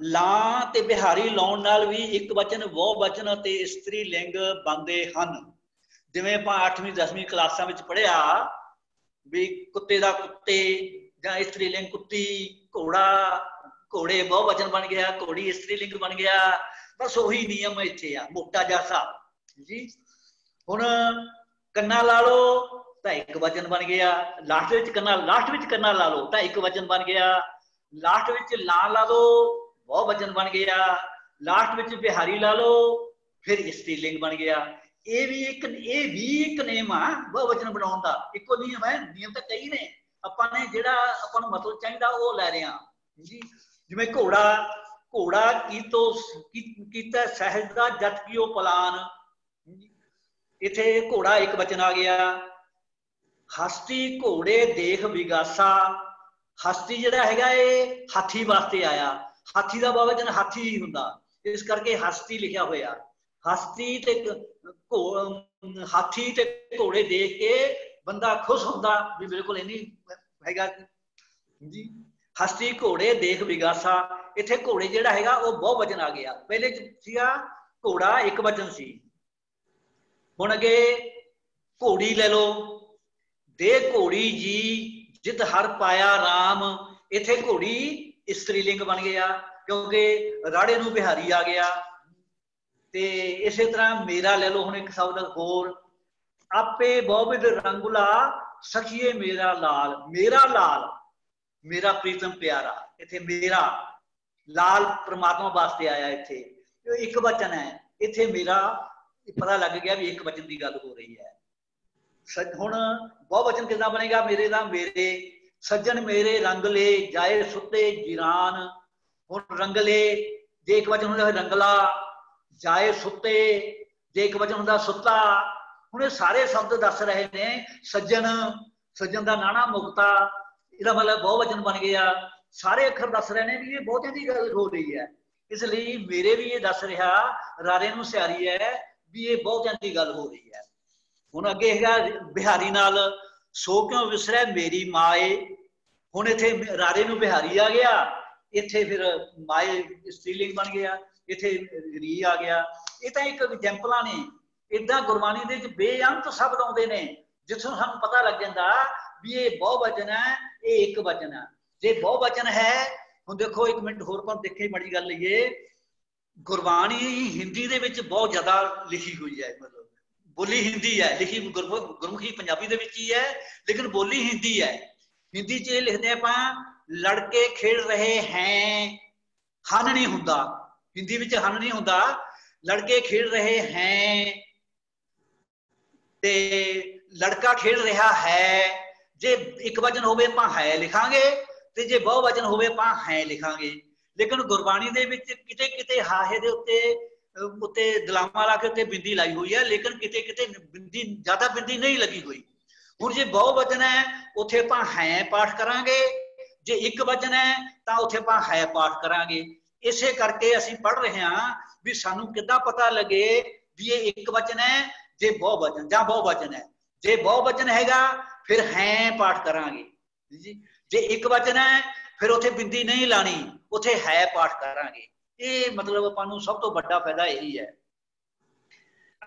[SPEAKER 2] ਲਾਂ ਤੇ ਬਿਹਾਰੀ ਲਾਉਣ ਨਾਲ ਵੀ ਇੱਕ ਵਚਨ, ਬਹੁਵਚਨ ਅਤੇ ਇਸਤਰੀ ਲਿੰਗ ਬਣਦੇ ਹਨ। ਜਿਵੇਂ ਆਪਾਂ 8ਵੀਂ 10ਵੀਂ ਕਲਾਸਾਂ ਵਿੱਚ ਪੜ੍ਹਿਆ ਵੀ ਕੁੱਤੇ ਦਾ ਕੁੱਤੇ, ਜਾਂ ਇਸਤਰੀ ਲਿੰਗ ਕੁੱਤੀ, ਘੋੜਾ, घोड़े बहुवचन बन गया, घोड़ी स्त्रीलिंग बन गया। बस ਉਹੀ नियम ਇੱਥੇ ਆ, ਮੋਟਾ ਜਿਹਾ ਹਿਸਾਬ जी। ਹੁਣ ਕੰਨਾ ਲਾ ਲਓ ਤਾਂ ਇੱਕ ਵਚਨ ਬਣ ਗਿਆ, ਲਾਸਟ ਵਿੱਚ ਕੰਨਾ ਲਾ ਲਓ ਤਾਂ ਇੱਕ ਵਚਨ ਬਣ ਗਿਆ, ਲਾਸਟ ਵਿੱਚ ਲਾ ਲਓ ਬਹੁਵਚਨ ਬਣ ਗਿਆ, ਲਾਸਟ ਵਿੱਚ ਬਿਹਾਰੀ ਲਾ ਲਓ ਫਿਰ स्त्रीलिंग बन गया। ਇਹ ਵੀ ਇੱਕ ਨਿਯਮ ਆ ਬਹੁਵਚਨ ਬਣਾਉਣ ਦਾ, ਇੱਕੋ ਨਿਯਮ ਹੈ, ਨਿਯਮ ਤਾਂ ਕਈ ਨੇ, ਆਪਾਂ ਨੇ ਜਿਹੜਾ ਆਪਾਂ ਨੂੰ ਮਤਲਬ ਚਾਹੀਦਾ ਉਹ ਲੈ ਰਹੇ ਹਾਂ ਜੀ। ਜਿਵੇਂ ਘੋੜਾ ਕੀਤਾ ਸਹਿਜ ਦਾ ਜਤ ਕੀਓ ਪਲਾਨ, ਇੱਥੇ ਘੋੜਾ ਇੱਕ ਵਚਨ ਆ ਗਿਆ। ਹਸਤੀ ਘੋੜੇ ਦੇਖ ਵਿਗਾਸਾ, ਹਸਤੀ ਜਿਹੜਾ ਹੈਗਾ ਇਹ ਹਾਥੀ ਵਾਸਤੇ ਆਇਆ, ਹਾਥੀ ਦਾ ਬਹੁਵਚਨ ਹਾਥੀ ਹੀ ਹੁੰਦਾ, ਇਸ ਕਰਕੇ ਹਸਤੀ ਲਿਖਿਆ ਹੋਇਆ। ਹਸਤੀ ਤੇ ਹਾਥੀ ਤੇ ਘੋੜੇ ਦੇਖ ਕੇ ਬੰਦਾ ਖੁਸ਼ ਹੁੰਦਾ ਵੀ ਬਿਲਕੁਲ ਇੰਨੀ ਹੈਗਾ ਜੀ। ਹਸਤੀ ਘੋੜੇ ਦੇਖ ਵਿਗਾਸਾ, ਇੱਥੇ ਘੋੜੇ ਜਿਹੜਾ ਹੈਗਾ ਉਹ ਬਹੁਵਚਨ ਆ ਗਿਆ, ਪਹਿਲੇ ਸੀਗਾ ਘੋੜਾ ਇੱਕ ਵਚਨ ਸੀ। ਹੁਣ ਅੱਗੇ ਘੋੜੀ ਲੈ ਲਓ, ਦੇ ਘੋੜੀ ਜੀ ਜਿਤ ਹਰ ਪਾਇਆ ਰਾਮ, ਇੱਥੇ ਘੋੜੀ स्त्रीलिंग बन गया क्योंकि राड़े नूं बिहारी आ गया। ते इसे तरह मेरा ले लो, हुण एक शब्द होर, आपे बहुविध रंगुला सखिए मेरा लाल, मेरा प्रीतम प्यारा, इत्थे मेरा लाल परमात्मा वास्ते आया, इत्थे एक वचन है, इत्थे मेरा पता लग गया भी एक वचन की गल हो रही है। हुण बहुवचन कितना बनेगा, मेरे दा मेरे, सज्जन मेरे रंगले जाए सुते जिरान। हुण रंगले जे एक वचन हुंदा रंगला, जाए सुते जे एक वचन हुंदा सुता। हुण ये सारे शब्द दस रहे ने, सज्जन दा नाना मुक्ता, इहदा मतलब बहुवचन बन गया। सारे अखर दस रहे ने भी ये बहुतियां दी गल हो रही है, इसलिए मेरे भी ये दस रहा रारे नूं सियारी है भी ये बहुतियां दी गल हो रही है। हुण अगे हैगा बिहारी नाल, सो क्यों विसरै मेरी माए। हुण इत्थे रारे नूं बिहारी आ गया, इत्थे फिर माए स्त्रीलिंग बन गया, इत्थे री आ गया। ये तां एक एग्जाम्पलां ने, इदां गुरबाणी दे विच बेअंत शब्द आउंदे ने जिथों सानूं पता लग जांदा भी ये बहुवचन है, ये एक वचन है। जे बहुवचन है, हुण देखो एक मिनट होर पर देखे बड़ी गल लईए, गुरबाणी हिंदी दे विच बहुत ज़्यादा लिखी हुई है, मतलब बोली हिंदी है, लिखी गुरमुखी पंजाबी दे विच ही है, लेकिन बोली हिंदी है। हिंदी च लिखते आपां लड़के खेल रहे हैं, हन नहीं हुंदा, हिंदी विच हन नहीं हुंदा, लड़के खेल रहे हैं ते लड़का खेल रहा है। जे एक वचन होवे आपां है लिखांगे, ते जे बहुवचन होवे आपां है लिखांगे। लेकिन गुरबाणी दे विच किते किते हाहे दे उत्ते दलामा ला के उत्ते बिंदी लाई हुई है, लेकिन किते किते बिंदी ज्यादा बिंदी नहीं लगी हुई। हुण जे बहुवचन है उत्थे आपां है पाठ करांगे, जे एक वचन है तां उत्थे आपां है पाठ करांगे। इसे करके असीं पढ़ रहे हां भी सानूं किद्दां पता लगे भी ये एक वचन है जे बहुवचन जां बहुवचन है। जे बहुवचन हैगा फिर है पाठ करांगे जी, जे एक वचन है फिर उत्थे बिंदी नहीं लानी, उत्थे है पाठ करांगे। ये मतलब आपां नूं सब तो बड़ा फायदा यही है।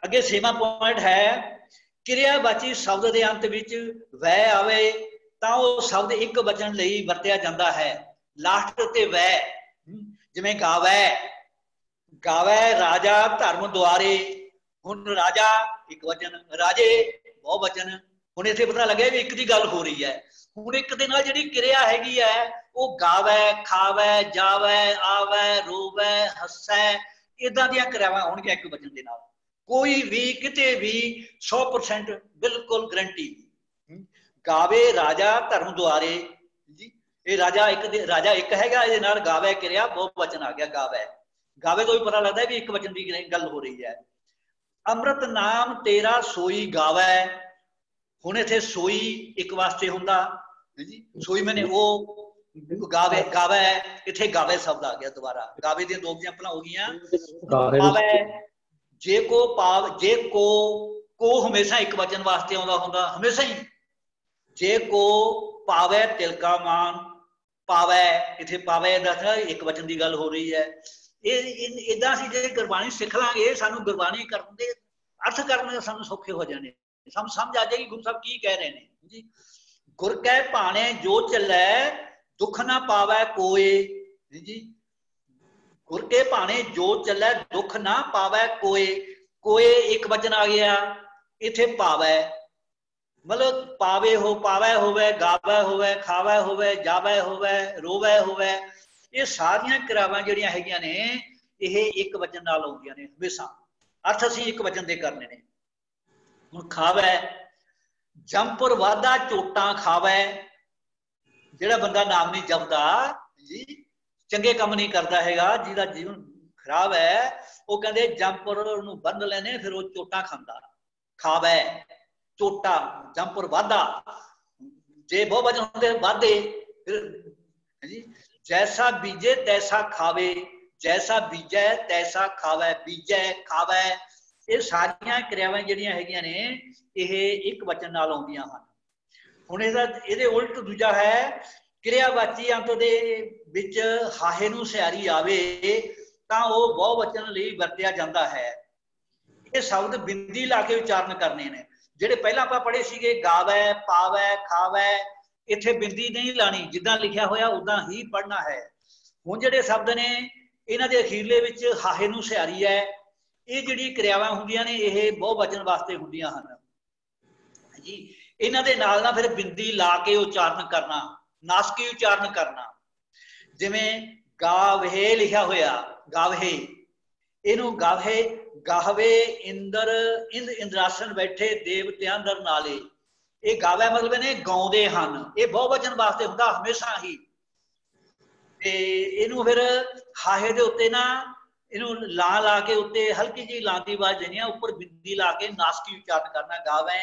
[SPEAKER 2] अगे 6वां पॉइंट है, क्रियावाची शब्द के अंत विच वै आवे तां ओह शब्द एक वचन लई वरतिया जांदा है। लास्ट ते वै, जिवें गावै, गावै राजा धर्म द्वारे। हुण राजा एक वचन, राजे बहुवचन। हुण इत्थे पता लगे भी एक दी गल हो रही है। हुण एक दे नाल जिहड़ी क्रिया हैगी है ਉਹ ਗਾਵੈ, ਖਾਵੈ, ਜਾਵੈ, ਆਵੈ, ਰੋਵੈ, ਹੱਸੈ, ਇਦਾਂ ਦੀਆਂ ਕਿਰਿਆਵਾਂ ਹੋਣਗੀਆਂ ਇੱਕ ਵਚਨ ਦੇ ਨਾਲ। ਕੋਈ ਵੀ ਕਿਤੇ ਵੀ 100% ਬਿਲਕੁਲ ਗਰੰਟੀ। ਗਾਵੇ ਰਾਜਾ ਧਰਮ ਦੁਆਰੇ ਜੀ, ਇਹ ਰਾਜਾ ਇੱਕ ਹੈਗਾ, ਇਹਦੇ ਨਾਲ ਗਾਵੈ ਕਿਰਿਆ ਬਹੁਤ ਵਚਨ ਆ ਗਿਆ। ਗਾਵੇ ਤੋਂ ਵੀ ਪਤਾ ਲੱਗਦਾ ਵੀ ਇੱਕ ਵਚਨ ਦੀ ਗੱਲ ਹੋ ਰਹੀ ਹੈ। ਅੰਮ੍ਰਿਤ ਨਾਮ ਤੇਰਾ ਸੋਈ ਗਾਵੈ। ਹੁਣ ਇੱਥੇ ਸੋਈ ਇੱਕ ਵਾਸਤੇ ਹੁੰਦਾ ਜੀ, ਸੋਈ ਮੈਨੇ ਉਹ गावे, गावे इत्थे गावे शब्द आ गया दोबारा। गावे दी दो एग्जांपलां हो गईयां। पावे, जे को पाव, जे को हमेशा एक वचन वास्ते आउंदा हुंदा हमेशा ही। जे को पावे तिलका मान, पावे इत्थे पावे दा एक वचन की गल हो रही है। इदां असीं जे गुरबाणी सिख लांगे, सानूं गुरबाणी करन दे अर्थ करने सानूं सौखे हो जाने, सानूं समझ आ जाएगी गुरु साहब की कह रहे हैं जी। गुर कै भाणे जो चलै दुख ना पावै कोई। जी। गुर के भाने जो चलै दुख ना पावै कोय, कोय एक वचन आ गया, इथे पावै मतलब पावे हो, पावै होवै, गावै होवै, खावै होवै, जावै होवै, रोवै होवै, ये सारियां क्रियावां जिहड़ियां हैगियां ने ਇਹ ਇੱਕ ਵਚਨ ਨਾਲ ਆਉਂਦੀਆਂ ਨੇ ਹਮੇਸ਼ਾ, ਅਰਥ ਅਸੀਂ ਇੱਕ ਵਚਨ ਦੇ ਕਰਨੇ ਨੇ। ਹੁਣ ਖਾਵੈ, ਜੰਪੁਰ ਵਾਧਾ ਝੋਟਾਂ ਖਾਵੈ, ਜਿਹੜਾ ਬੰਦਾ ਨਾਮ ਨਹੀਂ ਜਪਦਾ ਜੀ, ਚੰਗੇ ਕੰਮ ਨਹੀਂ ਕਰਦਾ ਹੈਗਾ, ਜਿਹਦਾ ਜੀਵਨ ਖਰਾਬ ਹੈ, ਉਹ ਕਹਿੰਦੇ ਜੰਪੁਰ ਨੂੰ ਬੰਨ ਲੈਣੇ, ਫਿਰ ਉਹ ਝੋਟਾਂ ਖਾਂਦਾ। ਖਾਵੈ ਝੋਟਾ, ਜੰਪੁਰ ਵਾਧਾ, ਜੇ ਬਹੁ ਵਚਨ ਹੁੰਦੇ ਵਾਧੇ, ਫਿਰ ਜੀ ਜੈਸਾ ਬੀਜੇ ਤੈਸਾ ਖਾਵੇ, जैसा बीजै तैसा खावै, बीजै खावै, ये सारियां क्रियावां जिहड़ियां हैगियां ने ਇਹ ਇੱਕ ਵਚਨ ਨਾਲ ਆਉਂਦੀਆਂ ਹਨ। ਹੁਣ ਇਹਦੇ ਉਲਟ ਦੂਜਾ ਹੈ, ਕਿਰਿਆਵਾਚੀ ਅੰਤ ਦੇ ਵਿੱਚ ਹਾਹੇ ਨੂੰ ਸਿਆਰੀ ਆਵੇ ਤਾਂ ਉਹ ਬਹੁ ਵਚਨ ਲਈ ਵਰਤਿਆ ਜਾਂਦਾ ਹੈ। ਇਹ ਸ਼ਬਦ ਬਿੰਦੀ ਲਾ ਕੇ ਉਚਾਰਨ ਕਰਨੇ ਨੇ। ਜਿਹੜੇ ਪਹਿਲਾਂ ਆਪਾਂ ਪੜ੍ਹੇ ਸੀਗੇ ਗਾਵੈ, ਪਾਵੈ, ਖਾਵੈ, ਇੱਥੇ ਬਿੰਦੀ ਨਹੀਂ ਲਾਣੀ, ਜਿੱਦਾਂ ਲਿਖਿਆ ਹੋਇਆ ਉਦਾਂ ਹੀ ਪੜ੍ਹਨਾ ਹੈ। ਹੁਣ ਜਿਹੜੇ ਸ਼ਬਦ ਨੇ ਇਹਨਾਂ ਦੇ ਅਖੀਰਲੇ ਵਿੱਚ ਹਾਹੇ ਨੂੰ ਸਿਆਰੀ ਹੈ, ਇਹ ਜਿਹੜੀ ਕਿਰਿਆਵਾਂ ਹੁੰਦੀਆਂ ਨੇ ਇਹ ਬਹੁ ਵਚਨ ਵਾਸਤੇ ਹੁੰਦੀਆਂ ਹਨ ਜੀ। ਇਹਨਾਂ ਦੇ ਨਾਲ ਨਾਲ ਫਿਰ ਬਿੰਦੀ ਲਾ ਕੇ ਉਚਾਰਨ ਕਰਨਾ, ਨਾਸਕੀ ਉਚਾਰਨ ਕਰਨਾ। ਜਿਵੇਂ ਗਾਵਹੇ ਲਿਖਿਆ ਹੋਇਆ, ਗਾਵਹੇ, ਇਹਨੂੰ ਗਾਵਹੇ, ਗਾਹਵੇ ਇੰਦਰ, ਇੰਦਰਾਸਨ ਬੈਠੇ ਦੇਵਤਿਆਂ ਦਰ ਨਾਲੇ, ਇਹ ਗਾਵੈ ਮਤਲਬ ਨੇ ਗਾਉਂਦੇ ਹਨ, ਇਹ ਬਹੁ ਵਚਨ ਵਾਸਤੇ ਹੁੰਦਾ ਹਮੇਸ਼ਾ ਹੀ। ਤੇ ਇਹਨੂੰ ਫਿਰ ਹਾਹੇ ਦੇ ਉੱਤੇ ਨਾ ਇਹਨੂੰ ਲਾ ਕੇ ਉੱਤੇ ਹਲਕੀ ਜਿਹੀ ਲਾਂ ਦੀ ਆਵਾਜ਼ ਦੇਣੀ ਆ, ਉੱਪਰ ਬਿੰਦੀ ਲਾ ਕੇ ਨਾਸਕੀ ਉਚਾਰਨ ਕਰਨਾ। ਗਾਵੈ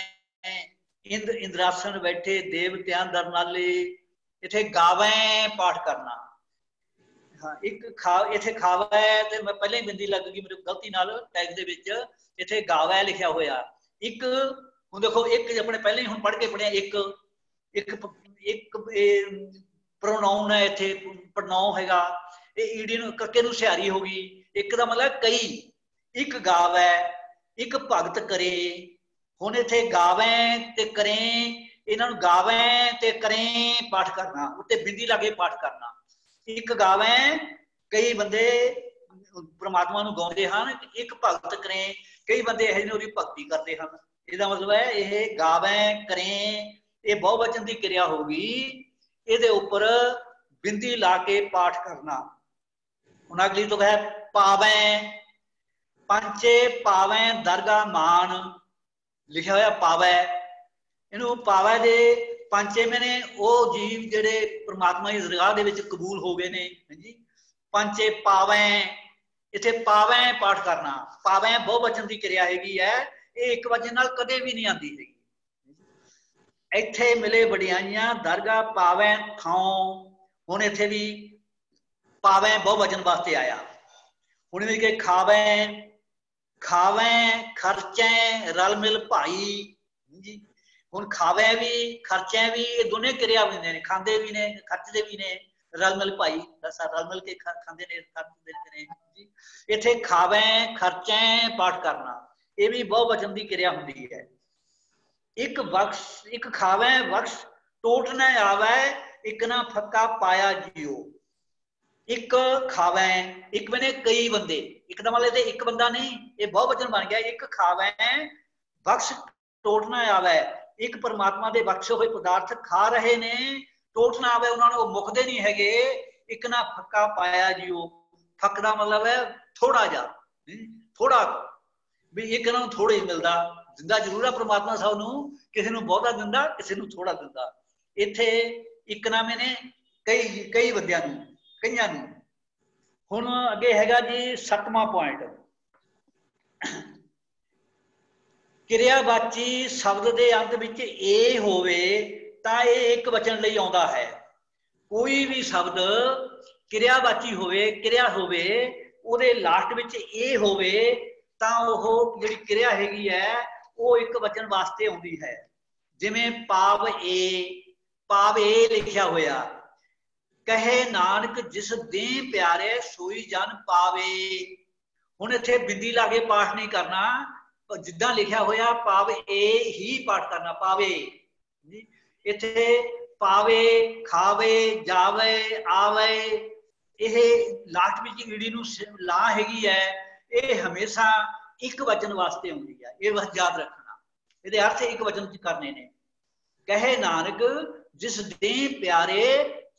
[SPEAKER 2] ਇੰਦਰਾਸਨ ਬੈਠੇ ਦੇਵਤਿਆਂ ਦਰ ਨਾਲੇ, ਇੱਥੇ ਗਾਵੈ ਪਾਠ ਕਰਨਾ। ਹਾਂ, ਇੱਕ ਇੱਥੇ ਖਾਵੈ ਤੇ ਮੈਂ ਪਹਿਲਾਂ ਹੀ ਬਿੰਦੀ ਲੱਗ ਗਈ ਮੇਰੇ ਗਲਤੀ ਨਾਲ ਟੈਗ ਦੇ ਵਿੱਚ, ਇੱਥੇ ਗਾਵੈ ਲਿਖਿਆ ਹੋਇਆ। ਇੱਕ ਹੁਣ ਦੇਖੋ, ਇੱਕ ਆਪਣੇ ਪਹਿਲਾਂ ਹੀ ਹੁਣ ਪੜ੍ਹ ਕੇ ਪੜਿਆ, ਇੱਕ ਪ੍ਰੋਨਾਉਨ ਹੈ, ਇੱਥੇ ਪ੍ਰੋਨਾਉਨ ਹੈਗਾ, ਇਹ ਈਡੀ ਨੂੰ ਕੱਕੇ ਨੂੰ ਸਿਆਰੀ ਹੋ ਗਈ। ਇੱਕ ਦਾ ਮਤਲਬ ਕਈ, ਇੱਕ ਗਾਵੈ, ਇੱਕ ਭਗਤ ਕਰੇ। ਹੁਣ ਇੱਥੇ ਗਾਵੈ ਤੇ ਕਰੇ, ਇਹਨਾਂ ਨੂੰ ਗਾਵੈ ਤੇ ਕਰੇ ਪਾਠ ਕਰਨਾ, ਉੱਤੇ ਬਿੰਦੀ ਲਾ ਕੇ ਪਾਠ ਕਰਨਾ। ਇੱਕ ਗਾਵੈ ਕਈ ਬੰਦੇ ਪ੍ਰਮਾਤਮਾ ਨੂੰ ਗਾਉਂਦੇ ਹਨ, ਇੱਕ ਭਗਤ ਕਰੇ ਕਈ ਬੰਦੇ ਇਹੋ ਜਿਹੇ ਉਹਦੀ ਭਗਤੀ ਕਰਦੇ ਹਨ। ਇਹਦਾ ਮਤਲਬ ਹੈ ਇਹ ਗਾਵੈ ਕਰੇ ਇਹ ਬਹੁ ਵਚਨ ਦੀ ਕਿਰਿਆ ਹੋਗੀ, ਇਹਦੇ ਉੱਪਰ ਬਿੰਦੀ ਲਾ ਕੇ ਪਾਠ ਕਰਨਾ। ਹੁਣ ਅਗਲੀ ਤੋਂ ਹੈ ਪਾਵੈ, ਪੰਚੇ ਪਾਵੈ ਦਰਗਾ ਮਾਨ ਲਿਖਿਆ ਹੋਇਆ ਪਾਵੈ, ਇਹਨੂੰ ਪਾਵੈ ਦੇ ਪੰਚੇਵੇਂ ਨੇ ਉਹ ਜੀਵ ਜਿਹੜੇ ਪ੍ਰਮਾਤਮਾ ਦੀ ਦਰਗਾਹ ਦੇ ਵਿੱਚ ਕਬੂਲ ਹੋ ਗਏ ਨੇ ਹਾਂਜੀ। ਪੰਚੇ ਪਾਵੈ, ਇੱਥੇ ਪਾਵੈ ਪਾਠ ਕਰਨਾ। ਪਾਵੈ ਬਹੁ ਵਚਨ ਦੀ ਕਿਰਿਆ ਹੈਗੀ ਹੈ, ਇਹ ਇੱਕ ਵਚਨ ਨਾਲ ਕਦੇ ਵੀ ਨਹੀਂ ਆਉਂਦੀ ਹੈਗੀ। ਇੱਥੇ ਮਿਲੇ ਵਡਿਆਈਆਂ ਦਰਗਾਹ ਪਾਵੈ ਥਾਂ, ਹੁਣ ਇੱਥੇ ਵੀ ਪਾਵੈ ਬਹੁ ਵਚਨ ਵਾਸਤੇ ਆਇਆ। ਹੁਣ ਵੀ ਕਿ ਖਾਵੈ, ਖਾਵੈ ਖਰਚੈ ਰਲ ਮਿਲ ਭਾਈ ਜੀ। ਹੁਣ ਖਾਵੈ ਵੀ ਖਰਚੈ ਵੀ, ਇਹ ਦੋਨੇ ਕਿਰਿਆ ਹੁੰਦੇ ਨੇ, ਖਾਂਦੇ ਵੀ ਨੇ ਖਰਚਦੇ ਵੀ ਨੇ, ਰਲ ਮਿਲ ਭਾਈ ਰਲ ਮਿਲ ਕੇ ਖਾਂਦੇ ਨੇ ਖਰਚਦੇ ਨੇ ਜੀ। ਇੱਥੇ ਖਾਵੈ ਖਰਚੈ ਪਾਠ ਕਰਨਾ, ਇਹ ਵੀ ਬਹੁ ਵਚਨ ਦੀ ਕਿਰਿਆ ਹੁੰਦੀ ਹੈ। ਇੱਕ ਬਖਸ਼, ਇੱਕ ਖਾਵੈ ਬਖਸ਼ ਟੋਟ ਨਾ ਆਵੈ, ਇੱਕ ਨਾ ਫੱਕਾ ਪਾਇਆ ਜੀਓ। ਇੱਕ ਖਾਵੈ, ਇੱਕ ਬਣੇ ਕਈ ਬੰਦੇ, ਇੱਕ ਦਾ ਮਤਲਬ ਇੱਕ ਬੰਦਾ ਨਹੀਂ, ਇਹ ਬਹੁ ਵਚਨ ਬਣ ਗਿਆ। ਇੱਕ ਖਾਵੈ ਬਖਸ਼ ਟੋਟ ਨਾ ਆਵੈ, ਇੱਕ ਪਰਮਾਤਮਾ ਦੇ ਬਖਸ਼ੇ ਹੋਏ ਪਦਾਰਥ ਖਾ ਰਹੇ ਨੇ, ਟੋਟ ਨਾ ਆਵੇ ਉਹਨਾਂ ਨੂੰ, ਉਹ ਮੁੱਕਦੇ ਨਹੀਂ ਹੈਗੇ। ਇੱਕ ਨਾ ਫੱਕਾ ਪਾਇਆ ਜੀਓ, ਫੱਕ ਦਾ ਮਤਲਬ ਹੈ ਥੋੜਾ ਜਿਹਾ, ਥੋੜਾ ਵੀ ਇੱਕ ਨੂੰ ਥੋੜਾ ਹੀ ਮਿਲਦਾ। ਦਿੰਦਾ ਜ਼ਰੂਰ ਆ ਪ੍ਰਮਾਤਮਾ ਸਭ ਨੂੰ, ਕਿਸੇ ਨੂੰ ਬਹੁਤਾ ਦਿੰਦਾ ਕਿਸੇ ਨੂੰ ਥੋੜਾ ਦਿੰਦਾ। ਇੱਥੇ ਇੱਕ ਨਾਮੇ ਨੇ ਕਈ ਬੰਦਿਆਂ ਨੂੰ, ਕਈਆਂ ਨੂੰ। ਹੁਣ ਅੱਗੇ ਹੈਗਾ ਜੀ 7ਵਾਂ ਪੁਆਇੰਟ, ਕਿਰਿਆਵਾਚੀ ਸ਼ਬਦ ਦੇ ਅੰਤ ਵਿੱਚ ਇਹ ਹੋਵੇ ਤਾਂ ਇਹ ਇੱਕ ਵਚਨ ਲਈ ਆਉਂਦਾ ਹੈ। ਕੋਈ ਵੀ ਸ਼ਬਦ ਕਿਰਿਆਵਾਚੀ ਹੋਵੇ, ਕਿਰਿਆ ਹੋਵੇ, ਉਹਦੇ ਲਾਸਟ ਵਿੱਚ ਇਹ ਹੋਵੇ ਤਾਂ ਉਹ ਜਿਹੜੀ ਕਿਰਿਆ ਹੈਗੀ ਹੈ ਉਹ ਇੱਕ ਵਚਨ ਵਾਸਤੇ ਆਉਂਦੀ ਹੈ। ਜਿਵੇਂ ਪਾਵ ਏ ਲਿਖਿਆ ਹੋਇਆ, ਕਹੇ ਨਾਨਕ ਜਿਸ ਦੇ ਪਿਆਰੇ ਸੋਈ ਜਨ ਪਾਵੇ। ਹੁਣ ਇੱਥੇ ਬਿੰਦੀ ਲਾ ਕੇ ਪਾਠ ਨਹੀਂ ਕਰਨਾ, ਜਿੱਦਾਂ ਲਿਖਿਆ ਹੋਇਆ ਪਾਵ ਏ ਹੀ ਪਾਠ ਕਰਨਾ, ਪਾਵੇ। ਇੱਥੇ ਪਾਵੇ, ਖਾਵੇ, ਜਾਵੇ, ਆਵੇ, ਇਹ ਲਾਸਟ ਵਿੱਚ ਈੜੀ ਨੂੰ ਲਾ ਹੈਗੀ ਹੈ, ਇਹ ਹਮੇਸ਼ਾ ਇੱਕ ਵਚਨ ਵਾਸਤੇ ਆਉਂਦੀ ਹੈ। ਇਹ ਬਸ ਯਾਦ ਰੱਖਣਾ, ਇਹਦੇ ਅਰਥ ਇੱਕ ਵਚਨ ਚ ਕਰਨੇ ਨੇ। ਕਹੇ ਨਾਨਕ ਜਿਸ ਦੇ ਪਿਆਰੇ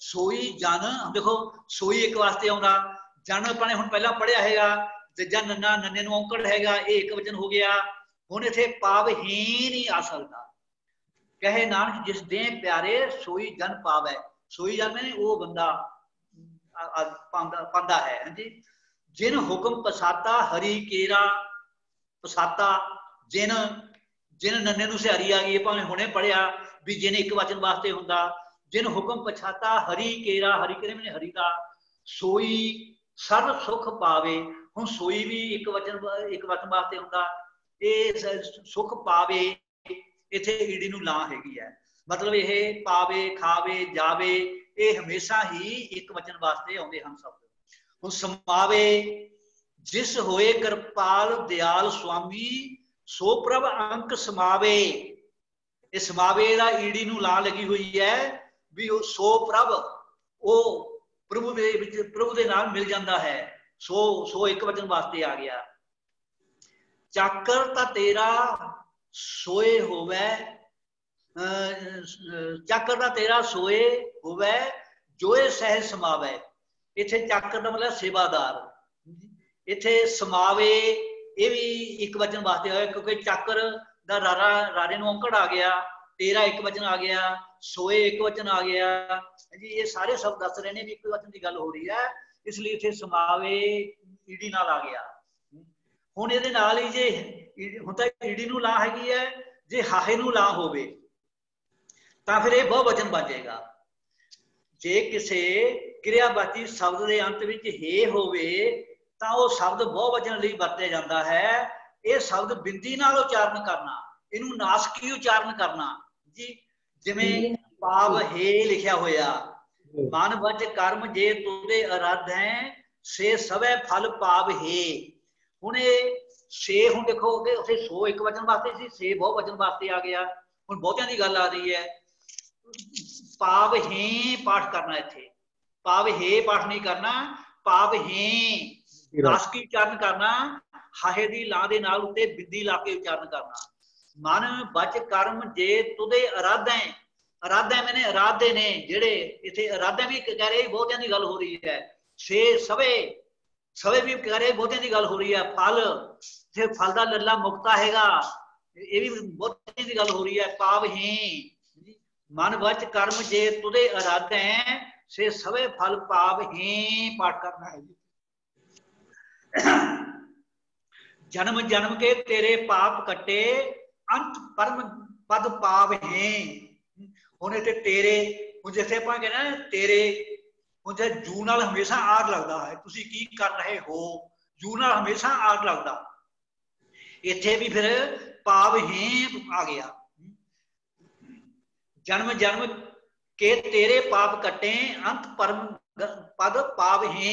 [SPEAKER 2] ਸੋਈ ਜਨ, ਦੇਖੋ ਸੋਈ ਇੱਕ ਵਾਸਤੇ ਆਉਂਦਾ, ਜਨ ਆਪਾਂ ਨੇ ਹੁਣ ਪਹਿਲਾਂ ਪੜ੍ਹਿਆ ਹੈਗਾ, ਜੱਜਾ ਨੰਨਾ, ਨੰਨੇ ਨੂੰ ਔਂਕੜ ਹੈਗਾ, ਇਹ ਇੱਕ ਵਚਨ ਹੋ ਗਿਆ। ਹੁਣ ਇੱਥੇ ਪਾਵਹੀਨ ਹੀ ਆ ਸਕਦਾ। ਕਹੇ ਨਾਨਕ ਜਿਸ ਦੇ ਪਿਆਰੇ ਸੋਈ ਜਨ ਪਾਵੈ, ਸੋਈ ਜਨ ਮੈਨੇ ਉਹ ਬੰਦਾ ਪਾਉਂਦਾ ਹੈ। ਹਾਂਜੀ, ਜਿਨ ਹੁਕਮ ਪਸਾਤਾ ਹਰੀ ਕੇਰਾ, ਪਸਾਤਾ ਜਿਨ, ਜਿਨ ਨੰਨੇ ਨੂੰ ਸਿਹਾਰੀ ਆ ਗਈ ਹੈ, ਭਾਵੇਂ ਹੁਣੇ ਪੜ੍ਹਿਆ ਵੀ ਜਿਨ ਇੱਕ ਵਚਨ ਵਾਸਤੇ ਹੁੰਦਾ। ਜਿਨ ਹੁਕਮ ਪਛਾਤਾ ਹਰੀ ਕੇਰਾ, ਹਰੀ ਕੇਰੇ ਮੈਨੇ ਹਰੀ ਦਾ, ਸੋਈ ਸਰਬ ਸੁਖ ਪਾਵੇ। ਹੁਣ ਸੋਈ ਵੀ ਇੱਕ ਵਚਨ ਵਾਸਤੇ ਹੁੰਦਾ, ਇਹ ਸੁਖ ਪਾਵੇ, ਇੱਥੇ ਈੜੀ ਨੂੰ ਲਾਂ ਹੈਗੀ ਹੈ। ਮਤਲਬ ਇਹ ਪਾਵੇ, ਖਾਵੇ, ਜਾਵੇ, ਇਹ ਹਮੇਸ਼ਾ ਹੀ ਇੱਕ ਵਚਨ ਵਾਸਤੇ ਆਉਂਦੇ ਹਨ ਸ਼ਬਦ। ਹੁਣ ਸਮਾਵੇ, ਜਿਸ ਹੋਏ ਕਿਰਪਾਲ ਦਿਆਲ ਸੁਆਮੀ, ਸੋ ਪ੍ਰਭ ਅੰਕ ਸਮਾਵੇ। ਇਹ ਸਮਾਵੇ ਦਾ ਈੜੀ ਨੂੰ ਲਾਂ ਲੱਗੀ ਹੋਈ ਹੈ ਵੀ ਉਹ ਸੋ ਪ੍ਰਭ, ਉਹ ਪ੍ਰਭੂ ਦੇ ਵਿੱਚ, ਪ੍ਰਭੂ ਦੇ ਨਾਲ ਮਿਲ ਜਾਂਦਾ ਹੈ। ਸੋ ਇੱਕ ਵਚਨ ਵਾਸਤੇ ਆ ਗਿਆ। ਚਾਕਰ ਤਾਂ ਤੇਰਾ ਸੋਏ ਹੋਵੇ, ਚਾਕਰ ਦਾ ਤੇਰਾ ਸੋਏ ਹੋਵੇ, ਜੋਏ ਸਹਿ ਸਮਾਵੇ। ਇੱਥੇ ਚਾਕਰ ਦਾ ਮਤਲਬ ਸੇਵਾਦਾਰ, ਇੱਥੇ ਸਮਾਵੇ ਇਹ ਵੀ ਇੱਕ ਵਚਨ ਵਾਸਤੇ ਹੋਇਆ, ਕਿਉਂਕਿ ਚਾਕਰ ਦਾ ਰਾਰੇ ਨੂੰ ਔਂਕੜ ਆ ਗਿਆ, ਤੇਰਾ ਇੱਕ ਵਚਨ ਆ ਗਿਆ, ਸੋਏ ਇੱਕ ਵਚਨ ਆ ਗਿਆ ਜੀ। ਇਹ ਸਾਰੇ ਸ਼ਬਦ ਦੱਸ ਰਹੇ ਨੇ ਵੀ ਇੱਕ ਵਚਨ ਦੀ ਗੱਲ ਹੋ ਰਹੀ ਹੈ, ਇਸ ਲਈ ਇੱਥੇ ਸਮਾਵੇ ਈੜੀ ਨਾਲ ਆ ਗਿਆ। ਹੁਣ ਇਹਦੇ ਨਾਲ ਹੀ ਜੇ ਹੁਣ ਤਾਂ ਈੜੀ ਨੂੰ ਲਾਂ ਹੈਗੀ ਹੈ, ਜੇ ਹਾਹੇ ਨੂੰ ਲਾਂ ਹੋਵੇ ਤਾਂ ਫਿਰ ਇਹ ਬਹੁਵਚਨ ਬਣ ਜਾਏਗਾ। ਜੇ ਕਿਸੇ ਕਿਰਿਆਵਾਚੀ ਸ਼ਬਦ ਦੇ ਅੰਤ ਵਿੱਚ ਹੇ ਹੋਵੇ ਤਾਂ ਉਹ ਸ਼ਬਦ ਬਹੁਵਚਨ ਲਈ ਵਰਤਿਆ ਜਾਂਦਾ ਹੈ। ਇਹ ਸ਼ਬਦ ਬਿੰਦੀ ਨਾਲ ਉਚਾਰਨ ਕਰਨਾ, ਇਹਨੂੰ ਨਾਸਕੀ ਉਚਾਰਨ ਕਰਨਾ ਜੀ। ਜਿਵੇਂ ਪਾਵ ਹੇ ਲਿਖਿਆ ਹੋਇਆ, ਮਨ ਵਚ ਕਰਮ ਜੇ ਤੁਦੇ ਅਰਾਧ ਹੈ, ਸੇ ਸਵੈ ਫਲ ਪਾਵ ਹੇ। ਹੁਣ ਇਹ ਸੇ, ਹੁਣ ਦੇਖੋ ਉੱਥੇ ਸੋ ਇੱਕ ਵਚਨ ਵਾਸਤੇ ਸੀ, ਸੇ ਬਹੁ ਵਚਨ ਵਾਸਤੇ ਆ ਗਿਆ। ਹੁਣ ਬਹੁਤਿਆਂ ਦੀ ਗੱਲ ਆ ਰਹੀ ਹੈ। ਪਾਵ ਹੇ ਪਾਠ ਕਰਨਾ, ਇੱਥੇ ਪਾਵ ਹੇ ਪਾਠ ਨਹੀਂ ਕਰਨਾ, ਪਾਵ ਹੇ ਨਾਸਕੀ ਉਚਾਰਨ ਕਰਨਾ, ਹਾਹੇ ਦੀ ਲਾਂ ਦੇ ਨਾਲ ਉੱਤੇ ਬਿੰਦੀ ਲਾ ਕੇ ਉਚਾਰਨ ਕਰਨਾ। ਮਨ ਵਚ ਕਰਮ ਜੇ ਤੁਦੇ ਅਰਾਧੈ, ਅਰਾਧੈ ਮੈਨੇ ਅਰਾਧੇ ਨੇ ਜਿਹੜੇ, ਇੱਥੇ ਅਰਾਧੈ ਵੀ ਕਹਿ ਰਹੇ ਬਹੁਤਿਆਂ ਦੀ ਗੱਲ ਹੋ ਰਹੀ ਹੈ। ਸੇ ਸਵੇ, ਸਵੇ ਵੀ ਕਹਿ ਰਹੇ ਬਹੁਤਿਆਂ ਦੀ ਗੱਲ ਹੋ ਰਹੀ ਹੈ। ਫਲ, ਜੇ ਫਲ ਦਾ ਲੱਲਾ ਮੁਕਤਾ ਹੈਗਾ, ਇਹ ਵੀ ਬਹੁਤਿਆਂ ਦੀ ਗੱਲ ਹੋ ਰਹੀ ਹੈ। ਪਾਵ ਹੇ, ਮਨ ਵਚ ਕਰਮ ਜੇ ਤੁਦੇ ਅਰਾਧੈ, ਸੇ ਸਵੇ ਫਲ ਪਾਵ ਹੇ ਪਾਠ ਕਰਨਾ ਹੈ ਜੀ। ਜਨਮ ਜਨਮ ਕੇ ਤੇਰੇ ਪਾਪ ਕੱਟੇ, ਅੰਤ ਪਰਮ ਪਦ ਪਾਵ ਹੇ। ਹੁਣ ਇੱਥੇ ਤੇਰੇ, ਹੁਣ ਜਿੱਥੇ ਆਪਾਂ ਕਹਿੰਦੇ ਨਾ ਤੇਰੇ, ਹੁਣ ਜੇ ਜੂ ਨਾਲ ਹਮੇਸ਼ਾ ਆਰ ਲੱਗਦਾ ਹੈ, ਤੁਸੀਂ ਕੀ ਕਰ ਰਹੇ ਹੋ, ਜੂ ਨਾਲ ਹਮੇਸ਼ਾ ਆਰ ਲੱਗਦਾ। ਇੱਥੇ ਵੀ ਫਿਰ ਪਾਵ ਹੇ ਆ ਗਿਆ। ਜਨਮ ਜਨਮ ਕੇ ਤੇਰੇ ਪਾਪ ਕੱਟੇ, ਅੰਤ ਪਰਮ ਪਦ ਪਾਵ ਹੇ।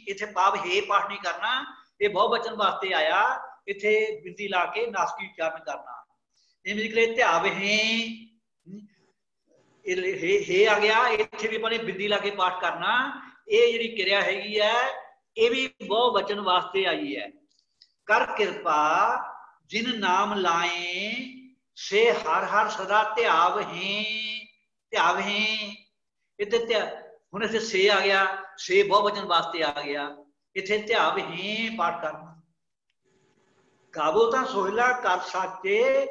[SPEAKER 2] ਇੱਥੇ ਪਾਵ ਹੇ ਪਾਠ ਨਹੀਂ ਕਰਨਾ, ਇਹ ਬਹੁਵਚਨ ਵਾਸਤੇ ਆਇਆ, ਇੱਥੇ ਬਿੰਦੀ ਲਾ ਕੇ ਨਾਸਕੀ ਉਚਾਰਨ ਕਰਨਾ। ਇਵੇਂ ਨਿਕਲੇ ਧਿਆਵ ਹੇ, ਹੇ ਆ ਗਿਆ, ਇੱਥੇ ਵੀ ਆਪਾਂ ਨੇ ਬਿੰਦੀ ਲਾ ਕੇ ਪਾਠ ਕਰਨਾ। ਇਹ ਜਿਹੜੀ ਕਿਰਿਆ ਹੈਗੀ ਹੈ, ਇਹ ਵੀ ਬਹੁਵਚਨ ਵਾਸਤੇ ਆਈ ਹੈ। ਕਰ ਕਿਰਪਾ ਜਿਨ ਨਾਮ ਲਾਏ, ਸੇ ਹਰ ਹਰ ਸਦਾ ਧਿਆਵ ਹੇ, ਧਿਆਵ ਹੇ। ਇੱਥੇ ਹੁਣ ਇੱਥੇ ਸੇ ਆ ਗਿਆ, ਸੇ ਬਹੁਵਚਨ ਵਾਸਤੇ ਆ ਗਿਆ, ਇੱਥੇ ਧਿਆਵ ਹੇ ਪਾਠ ਕਰਨਾ। ਗਾਵੋ ਤਾਂ ਸੋਹਿਲਾ ਕਰ ਸਾਚੇ,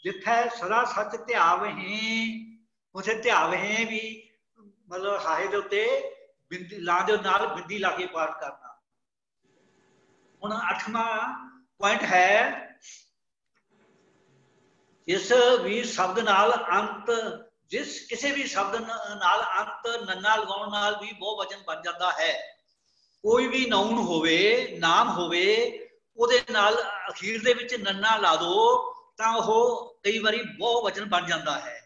[SPEAKER 2] ਜਿੱਥੈ ਸਦਾ ਸੱਚ ਧਿਆਵ ਹੇ। ਉੱਥੇ ਧਿਆਵ ਹੇ ਵੀ ਮਤਲਬ ਹਾਹੇ ਦੇ ਉੱਤੇ ਬਿੰਦੀ ਲਾਂ ਦੇ ਨਾਲ ਬਿੰਦੀ ਲਾ ਕੇ ਪਾਠ ਕਰਨਾ। ਹੁਣ 8ਵਾਂ ਪੁਆਇੰਟ ਹੈ, ਜਿਸ ਵੀ ਸ਼ਬਦ ਨਾਲ ਅੰਤ, ਜਿਸ ਕਿਸੇ ਵੀ ਸ਼ਬਦ ਨਾਲ ਅੰਤ ਨੰਨਾ ਲਗਾਉਣ ਨਾਲ ਵੀ ਬਹੁਵਚਨ ਬਣ ਜਾਂਦਾ ਹੈ। ਕੋਈ ਵੀ ਨਾਉਨ ਹੋਵੇ, ਨਾਮ ਹੋਵੇ, ਉਹਦੇ ਨਾਲ ਅਖੀਰ ਦੇ ਵਿੱਚ ਨੰਨਾ ਲਾ ਦੋ ਤਾਂ ਉਹ ਕਈ ਵਾਰੀ ਬਹੁਵਚਨ ਬਣ ਜਾਂਦਾ ਹੈ।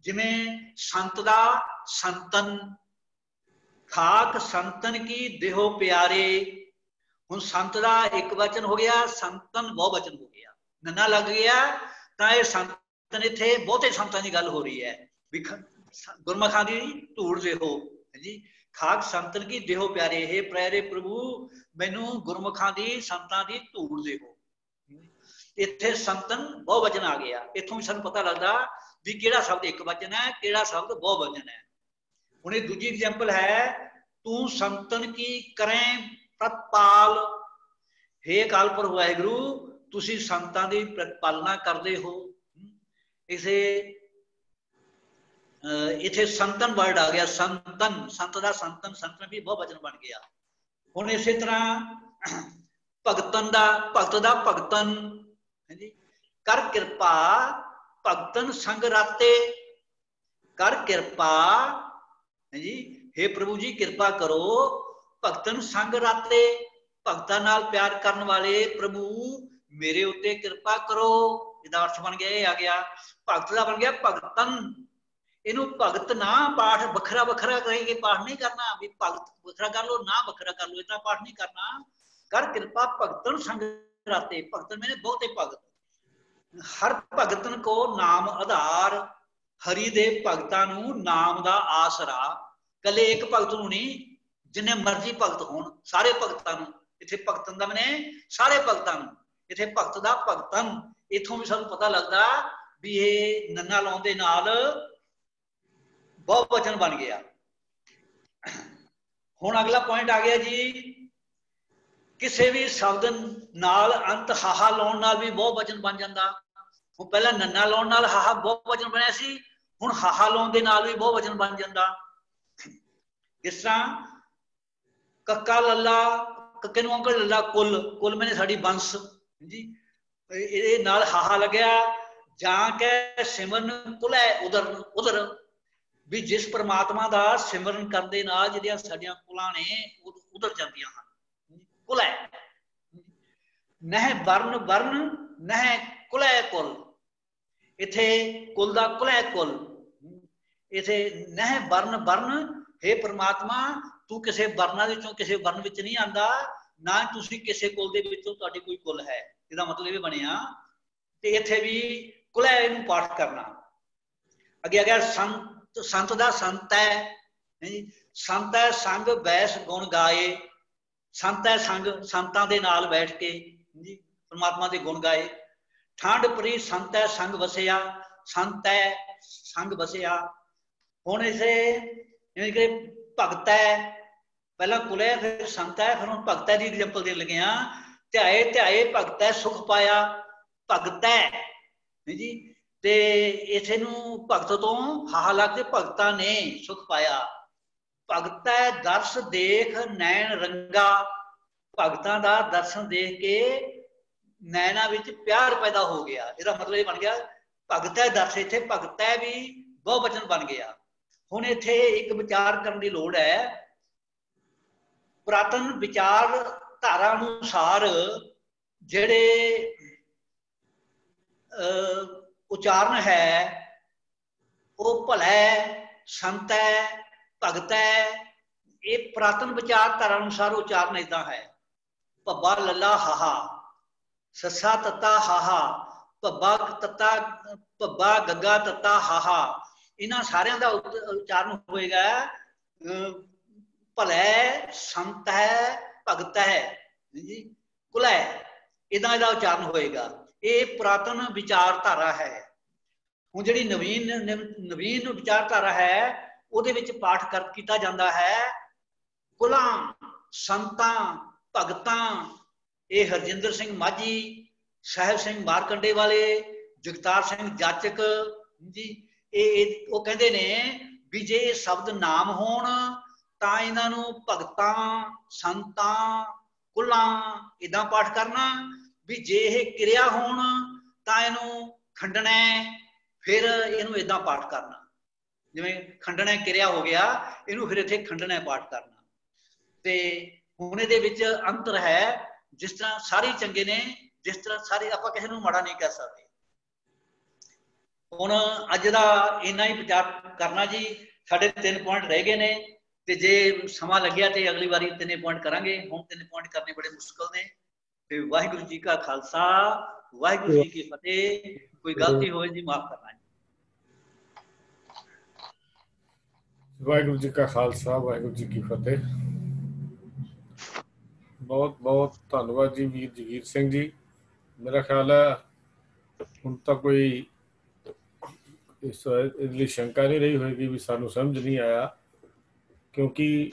[SPEAKER 2] ਜਿਵੇਂ ਸੰਤ ਦਾ ਸੰਤਨ, ਖਾਕ ਸੰਤਨ ਕੀ ਦੇਹੋ ਪਿਆਰੇ। ਹੁਣ ਸੰਤ ਦਾ ਇੱਕ ਵਚਨ ਹੋ ਗਿਆ, ਸੰਤਨ ਬਹੁਵਚਨ ਹੋ ਗਿਆ, ਨੰਨਾ ਲੱਗ ਗਿਆ ਤਾਂ ਇਹ ਸੰਤਨ, ਇੱਥੇ ਬਹੁਤੇ ਸੰਤਾਂ ਦੀ ਗੱਲ ਹੋ ਰਹੀ ਹੈ ਵੀ ਗੁਰਮੁਖਾਂ ਦੀ ਧੂੜ ਦੇਹੋ ਜੀ, खाक संतन की देहो प्यारे, हे प्यारे प्रभु मैनू गुरमुखां दी संतां दी धूड़ देहो। इत्थे संतन बहुवचन आ गया, इत्थों भी सानूं पता लगदा भी किहड़ा शब्द एक वचन है, किहड़ा शब्द बहुवचन है। हुण इह दूजी एग्जाम्पल है, तू संतन की करें प्रतिपाल, हे अकाल पुरख वाहिगुरू तुसीं संतां दी प्रतिपालना करदे हो। इसे इत्थे संतन वर्ड आ गया, संतन, संत दा संतन, संतन भी बहुवचन बन गया। हुण इसे तरह भगतन दा, भगत दा भगतन है जी, कर किरपा भगतन संग राते, कर किरपा है जी, हे प्रभु जी किरपा करो भगतन संग राते, भगतां नाल प्यार करन वाले प्रभु मेरे उत्ते किरपा करो। इहदा अर्थ बन गया, ये आ गया भगत दा बन गया भगतन। इनू भगत ना पाठ वखरा वखरा करेंगे, पाठ नहीं करना भी भगत वखरा कर लो ना वखरा कर लो, इतना पाठ नहीं करना। कर किरपा भगतन संग राते, भगतन मैंने बहुते भगत, हर भगतन को नाम आधार, हरि दे भगतां नू नाम दा आसरा। कले एक भगत नू नहीं, जिन्ने मर्जी भगत होण, सारे भगतां नू, इत्थे भगतन दा मैंने सारे भगतां नू, इत्थे भगत दा भगतन। इत्थों भी सानूं पता लगदा भी ये नन्ना लाउण दे नाल बहुवचन बन गया। हुण अगला पॉइंट आ गया जी, किसी भी शब्द नाल अंत हाहा लाउण नाल भी बहुवचन बन जांदा। हुण पहला नन्ना लाउण नाल हाहा बहुवचन बनया सी, हुण हाहा लाउण दे नाल भी बहुवचन बन जांदा। इस तरह कक्का लल्ला, कक्के नूं अंकल लल्ला कुल, कुल मैंने साडी बंस जी, इहदे नाल हाहा लग्या, जां कै सिमरन कुल है उधर उधर, भी जिस परमात्मा का सिमरन करने नाल जिहड़ियां साडियां कुलां ने उधर जांदियां हन, कुल है नह वर्ण वर्ण नह कुल है कुल, इत्थे कुल दा कुल है कुल, इत्थे नह वर्ण वर्ण, हे परमात्मा तू किसी वर्णा विचों किसी वर्ण विच नहीं आंदा, ना तुसीं किसी कुल दे विचों तुहाडी कोई कुल है। इहदा मतलब ये बनिया ते इत्थे भी कुल है इहनूं पाठ करना। अगे आ गया संत, संत दा संत है, संत है संग बैस गुण गाए, संत है संग संतां दे नाल बैठ के जी परमात्मा दे गुण गाए। ठंड परी संत है संग वसिया, संत है संग वसिया। हुण इसे भगत है, पहला कुल है फिर संत है, फिर हुण भगत है दी एग्जाम्पल देन लगे हां। ध्याए ध्याए भगत है सुख पाया, भगत है जी, ते इसे नूं भगत तो हाहा लग के भगतां ने सुख पाया। भगत है दर्श देख नैन रंगा, भगतां दा दर्शन देख के नैना विच प्यार पैदा हो गया। इसदा मतलब ये बन गया भगत है दर्श, इत्थे भगत है भी बहुवचन बन गया। हुण इत्थे एक विचार करन दी लोड़ है। पुरातन विचार धारा अनुसार जिहड़े उच्चारण है वो भला है, संत है, भगत है, ये पुरातन विचारधारा अनुसार उच्चारण इदा है। भब्बा लल्ला हाहा, ससा तत्ता हाहा, भब्बा तत्ता भब्बा गग्गा तत्ता हाहा, इन्हां सारियां दा उच्चारण होएगा भला है, संत है, भगत है जी, कुल है, इदा इहदा उच्चारण होएगा। ये पुरातन विचारधारा है। हुण जिहड़ी नवीन विचारधारा है उहदे विच पाठ कीता जांदा है कुलां संतां भगतां। ये हरजिंदर सिंह माझी, साहिब सिंह मारकंडे वाले, जगतार सिंह जाचक जी, वो कहते ने भी जे शब्द नाम होण तां इन्हां नूं भगतां संतां कुलां इदां पाठ करना, भी जे ये क्रिया होण तां इहनूं खंडना, फिर इहनूं इदां पाठ करना। जिवें खंडना क्रिया हो गया, इहनूं फिर इत्थे खंडना पाठ करना। ते हुण इहदे विच अंतर है, जिस तरह सारे चंगे ने, जिस तरह सारे आपां किसी नूं माड़ा नहीं कह सकते। हुण अज दा इन्ना ही विचार करना जी। साडे 3 पॉइंट रह गए ने, ते जे समा लग्या ते अगली बारी 3 पॉइंट करांगे। हुण 3 पॉइंट करने बड़े मुश्किल ने। ते वाहिगुरू जी का खालसा, वाहिगुरू जी की फतेह। कोई गलती होए जी माफ करना जी।
[SPEAKER 1] ਵਾਹਿਗੁਰੂ ਜੀ ਕਾ ਖਾਲਸਾ, ਵਾਹਿਗੁਰੂ ਜੀ ਕੀ ਫਤਿਹ। ਬਹੁਤ ਬਹੁਤ ਧੰਨਵਾਦ ਜੀ ਵੀਰ ਜਗੀਰ ਸਿੰਘ ਜੀ। ਮੇਰਾ ਖਿਆਲ ਹੈ ਹੁਣ ਤਾਂ ਕੋਈ ਇਸ ਲਈ ਸ਼ੰਕਾ ਨਹੀਂ ਰਹੀ ਹੋਏਗੀ ਵੀ ਸਾਨੂੰ ਸਮਝ ਨਹੀਂ ਆਇਆ, ਕਿਉਂਕਿ